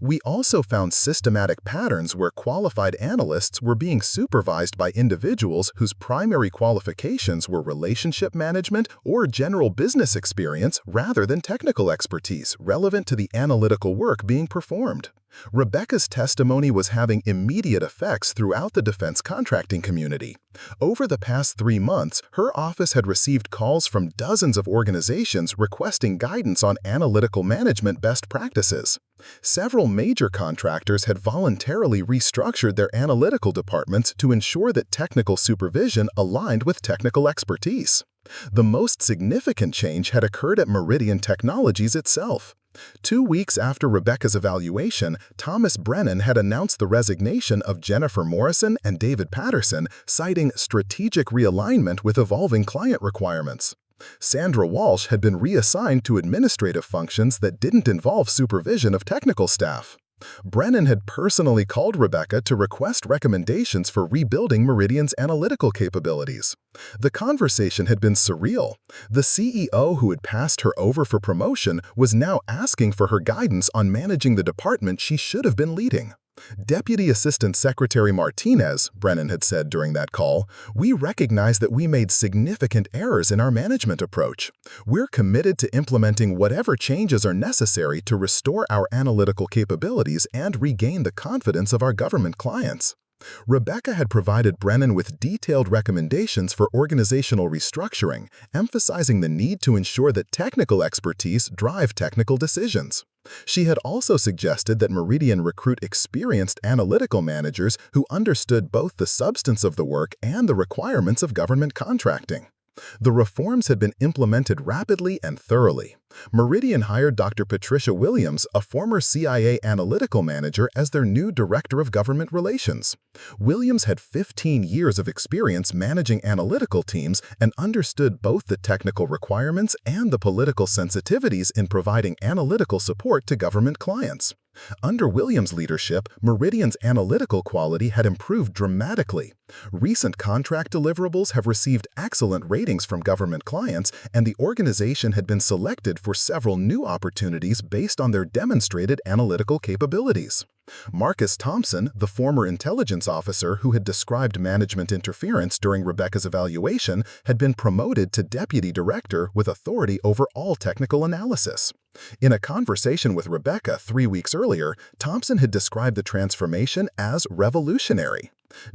We also found systematic patterns where qualified analysts were being supervised by individuals whose primary qualifications were relationship management or general business experience rather than technical expertise relevant to the analytical work being performed. Rebecca's testimony was having immediate effects throughout the defense contracting community. Over the past 3 months, her office had received calls from dozens of organizations requesting guidance on analytical management best practices. Several major contractors had voluntarily restructured their analytical departments to ensure that technical supervision aligned with technical expertise. The most significant change had occurred at Meridian Technologies itself. 2 weeks after Rebecca's evaluation, Thomas Brennan had announced the resignation of Jennifer Morrison and David Patterson, citing strategic realignment with evolving client requirements. Sandra Walsh had been reassigned to administrative functions that didn't involve supervision of technical staff. Brennan had personally called Rebecca to request recommendations for rebuilding Meridian's analytical capabilities. The conversation had been surreal. The CEO who had passed her over for promotion was now asking for her guidance on managing the department she should have been leading. Deputy Assistant Secretary Martinez, Brennan had said during that call, "We recognize that we made significant errors in our management approach. We're committed to implementing whatever changes are necessary to restore our analytical capabilities and regain the confidence of our government clients." Rebecca had provided Brennan with detailed recommendations for organizational restructuring, emphasizing the need to ensure that technical expertise drive technical decisions. She had also suggested that Meridian recruit experienced analytical managers who understood both the substance of the work and the requirements of government contracting. The reforms had been implemented rapidly and thoroughly. Meridian hired Dr. Patricia Williams, a former CIA analytical manager, as their new Director of Government Relations. Williams had 15 years of experience managing analytical teams and understood both the technical requirements and the political sensitivities in providing analytical support to government clients. Under Williams' leadership, Meridian's analytical quality had improved dramatically. Recent contract deliverables have received excellent ratings from government clients, and the organization had been selected for several new opportunities based on their demonstrated analytical capabilities. Marcus Thompson, the former intelligence officer who had described management interference during Rebecca's evaluation, had been promoted to deputy director with authority over all technical analysis. In a conversation with Rebecca 3 weeks earlier, Thompson had described the transformation as revolutionary.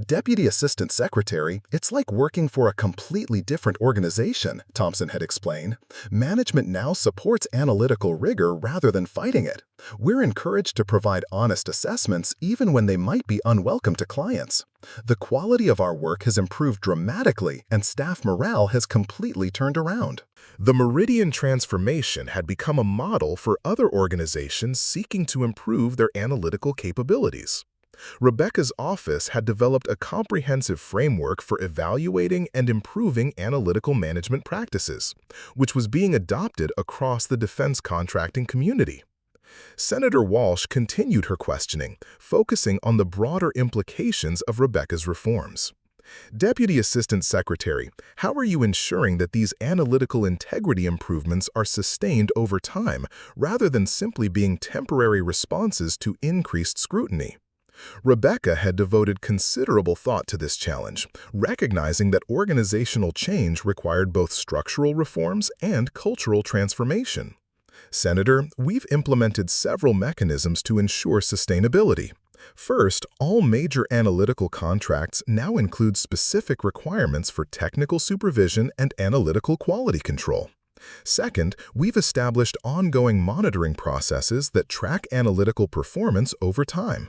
Deputy Assistant Secretary, "It's like working for a completely different organization," Thompson had explained. "Management now supports analytical rigor rather than fighting it. We're encouraged to provide honest assessments even when they might be unwelcome to clients. The quality of our work has improved dramatically, and staff morale has completely turned around." The Meridian transformation had become a model for other organizations seeking to improve their analytical capabilities. Rebecca's office had developed a comprehensive framework for evaluating and improving analytical management practices, which was being adopted across the defense contracting community. Senator Walsh continued her questioning, focusing on the broader implications of Rebecca's reforms. "Deputy Assistant Secretary, how are you ensuring that these analytical integrity improvements are sustained over time, rather than simply being temporary responses to increased scrutiny?" Rebecca had devoted considerable thought to this challenge, recognizing that organizational change required both structural reforms and cultural transformation. "Senator, we've implemented several mechanisms to ensure sustainability. First, all major analytical contracts now include specific requirements for technical supervision and analytical quality control. Second, we've established ongoing monitoring processes that track analytical performance over time.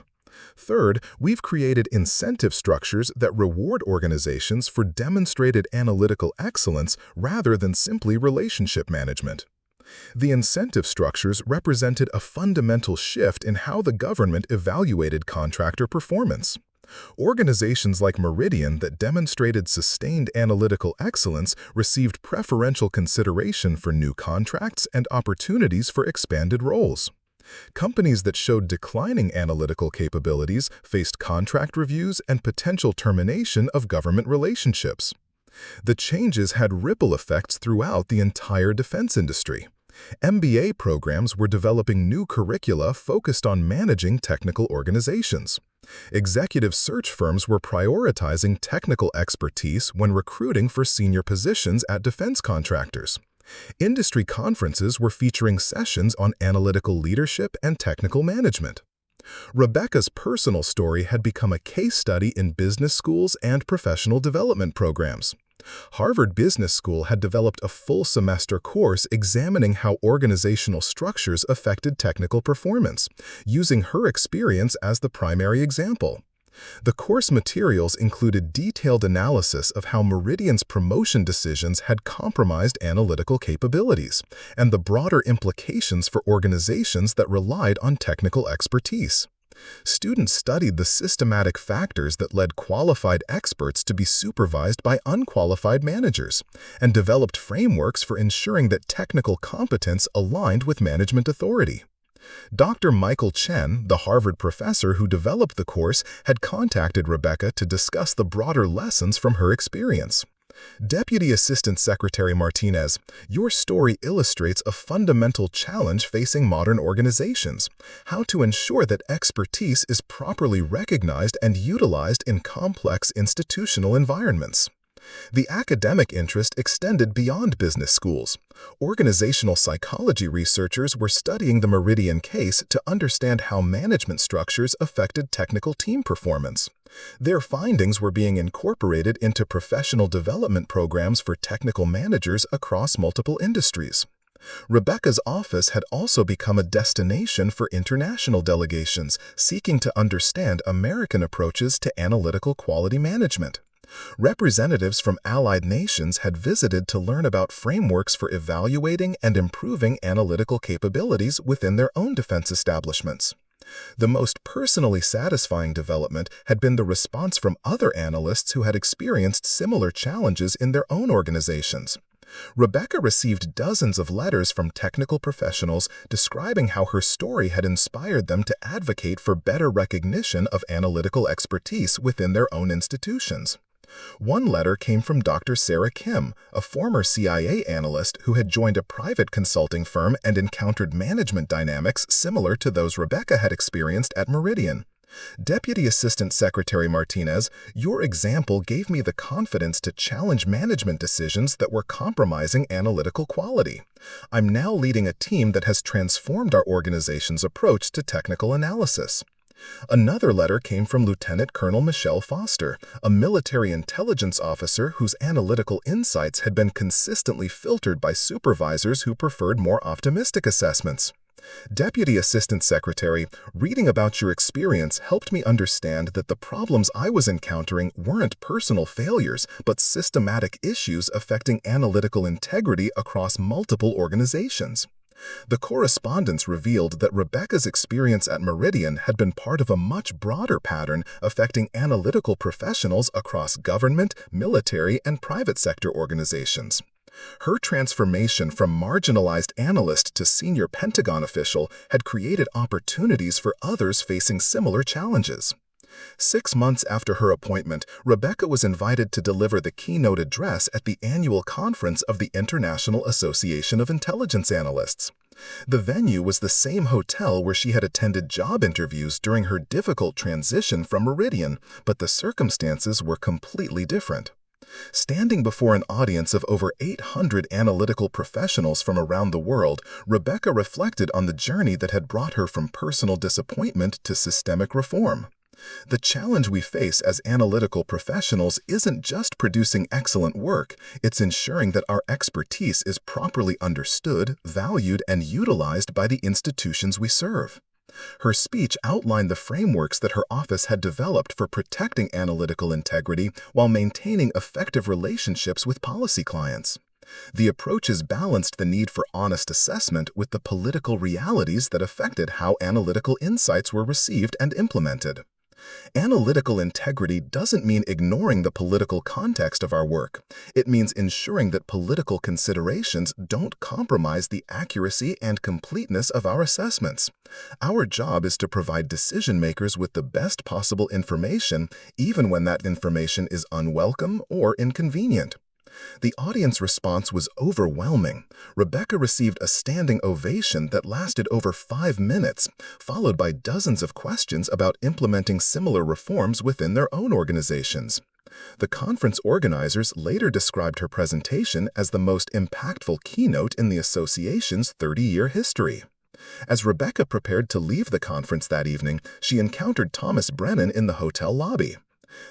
Third, we've created incentive structures that reward organizations for demonstrated analytical excellence rather than simply relationship management." The incentive structures represented a fundamental shift in how the government evaluated contractor performance. Organizations like Meridian that demonstrated sustained analytical excellence received preferential consideration for new contracts and opportunities for expanded roles. Companies that showed declining analytical capabilities faced contract reviews and potential termination of government relationships. The changes had ripple effects throughout the entire defense industry. MBA programs were developing new curricula focused on managing technical organizations. Executive search firms were prioritizing technical expertise when recruiting for senior positions at defense contractors. Industry conferences were featuring sessions on analytical leadership and technical management. Rebecca's personal story had become a case study in business schools and professional development programs. Harvard Business School had developed a full-semester course examining how organizational structures affected technical performance, using her experience as the primary example. The course materials included detailed analysis of how Meridian's promotion decisions had compromised analytical capabilities, and the broader implications for organizations that relied on technical expertise. Students studied the systematic factors that led qualified experts to be supervised by unqualified managers, and developed frameworks for ensuring that technical competence aligned with management authority. Dr. Michael Chen, the Harvard professor who developed the course, had contacted Rebecca to discuss the broader lessons from her experience. Deputy Assistant Secretary Martinez, your story illustrates a fundamental challenge facing modern organizations: how to ensure that expertise is properly recognized and utilized in complex institutional environments. The academic interest extended beyond business schools. Organizational psychology researchers were studying the Meridian case to understand how management structures affected technical team performance. Their findings were being incorporated into professional development programs for technical managers across multiple industries. Rebecca's office had also become a destination for international delegations seeking to understand American approaches to analytical quality management. Representatives from allied nations had visited to learn about frameworks for evaluating and improving analytical capabilities within their own defense establishments. The most personally satisfying development had been the response from other analysts who had experienced similar challenges in their own organizations. Rebecca received dozens of letters from technical professionals describing how her story had inspired them to advocate for better recognition of analytical expertise within their own institutions. One letter came from Dr. Sarah Kim, a former CIA analyst who had joined a private consulting firm and encountered management dynamics similar to those Rebecca had experienced at Meridian. Deputy Assistant Secretary Martinez, your example gave me the confidence to challenge management decisions that were compromising analytical quality. I'm now leading a team that has transformed our organization's approach to technical analysis. Another letter came from Lieutenant Colonel Michelle Foster, a military intelligence officer whose analytical insights had been consistently filtered by supervisors who preferred more optimistic assessments. Deputy Assistant Secretary, reading about your experience helped me understand that the problems I was encountering weren't personal failures, but systematic issues affecting analytical integrity across multiple organizations. The correspondence revealed that Rebecca's experience at Meridian had been part of a much broader pattern affecting analytical professionals across government, military, and private sector organizations. Her transformation from marginalized analyst to senior Pentagon official had created opportunities for others facing similar challenges. 6 months after her appointment, Rebecca was invited to deliver the keynote address at the annual conference of the International Association of Intelligence Analysts. The venue was the same hotel where she had attended job interviews during her difficult transition from Meridian, but the circumstances were completely different. Standing before an audience of over 800 analytical professionals from around the world, Rebecca reflected on the journey that had brought her from personal disappointment to systemic reform. The challenge we face as analytical professionals isn't just producing excellent work, it's ensuring that our expertise is properly understood, valued, and utilized by the institutions we serve. Her speech outlined the frameworks that her office had developed for protecting analytical integrity while maintaining effective relationships with policy clients. The approaches balanced the need for honest assessment with the political realities that affected how analytical insights were received and implemented. Analytical integrity doesn't mean ignoring the political context of our work. It means ensuring that political considerations don't compromise the accuracy and completeness of our assessments. Our job is to provide decision-makers with the best possible information, even when that information is unwelcome or inconvenient. The audience response was overwhelming. Rebecca received a standing ovation that lasted over 5 minutes, followed by dozens of questions about implementing similar reforms within their own organizations. The conference organizers later described her presentation as the most impactful keynote in the association's 30-year history. As Rebecca prepared to leave the conference that evening, she encountered Thomas Brennan in the hotel lobby.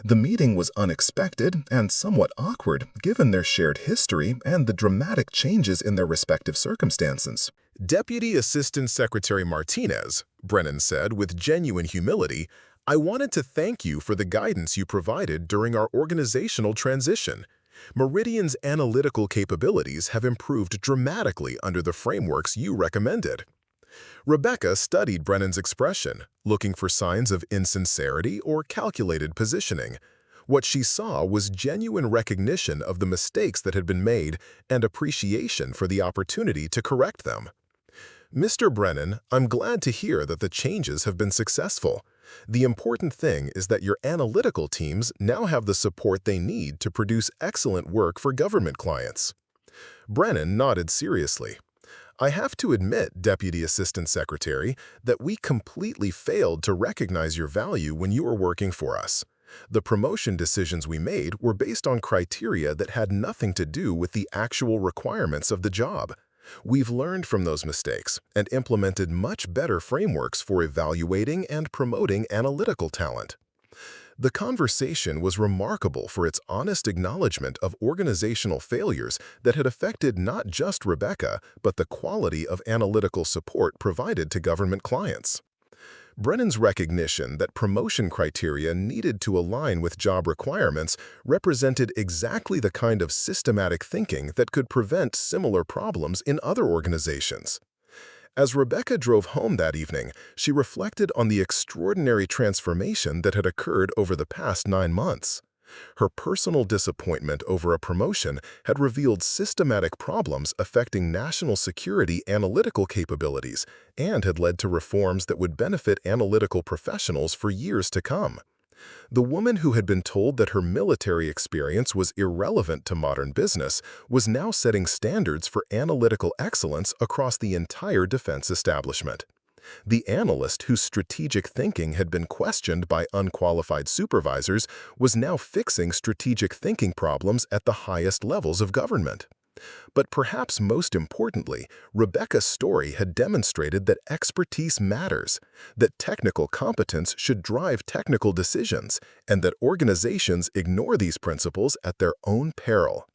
The meeting was unexpected and somewhat awkward given their shared history and the dramatic changes in their respective circumstances. Deputy Assistant Secretary Martinez, Brennan said with genuine humility, "I wanted to thank you for the guidance you provided during our organizational transition. Meridian's analytical capabilities have improved dramatically under the frameworks you recommended." Rebecca studied Brennan's expression, looking for signs of insincerity or calculated positioning. What she saw was genuine recognition of the mistakes that had been made and appreciation for the opportunity to correct them. Mr. Brennan, I'm glad to hear that the changes have been successful. The important thing is that your analytical teams now have the support they need to produce excellent work for government clients. Brennan nodded seriously. I have to admit, Deputy Assistant Secretary, that we completely failed to recognize your value when you were working for us. The promotion decisions we made were based on criteria that had nothing to do with the actual requirements of the job. We've learned from those mistakes and implemented much better frameworks for evaluating and promoting analytical talent. The conversation was remarkable for its honest acknowledgement of organizational failures that had affected not just Rebecca, but the quality of analytical support provided to government clients. Brennan's recognition that promotion criteria needed to align with job requirements represented exactly the kind of systematic thinking that could prevent similar problems in other organizations. As Rebecca drove home that evening, she reflected on the extraordinary transformation that had occurred over the past 9 months. Her personal disappointment over a promotion had revealed systematic problems affecting national security analytical capabilities and had led to reforms that would benefit analytical professionals for years to come. The woman who had been told that her military experience was irrelevant to modern business was now setting standards for analytical excellence across the entire defense establishment. The analyst whose strategic thinking had been questioned by unqualified supervisors was now fixing strategic thinking problems at the highest levels of government. But perhaps most importantly, Rebecca's story had demonstrated that expertise matters, that technical competence should drive technical decisions, and that organizations ignore these principles at their own peril.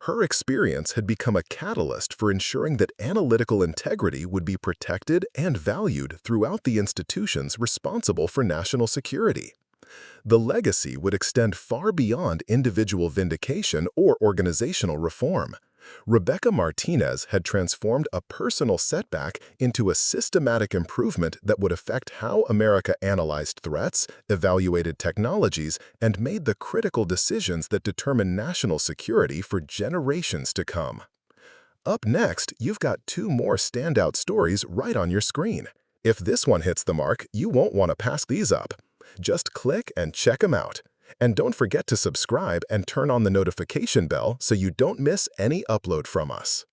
Her experience had become a catalyst for ensuring that analytical integrity would be protected and valued throughout the institutions responsible for national security. The legacy would extend far beyond individual vindication or organizational reform. Rebecca Martinez had transformed a personal setback into a systematic improvement that would affect how America analyzed threats, evaluated technologies, and made the critical decisions that determine national security for generations to come. Up next, you've got 2 more standout stories right on your screen. If this one hits the mark, you won't want to pass these up. Just click and check them out. And don't forget to subscribe and turn on the notification bell so you don't miss any upload from us.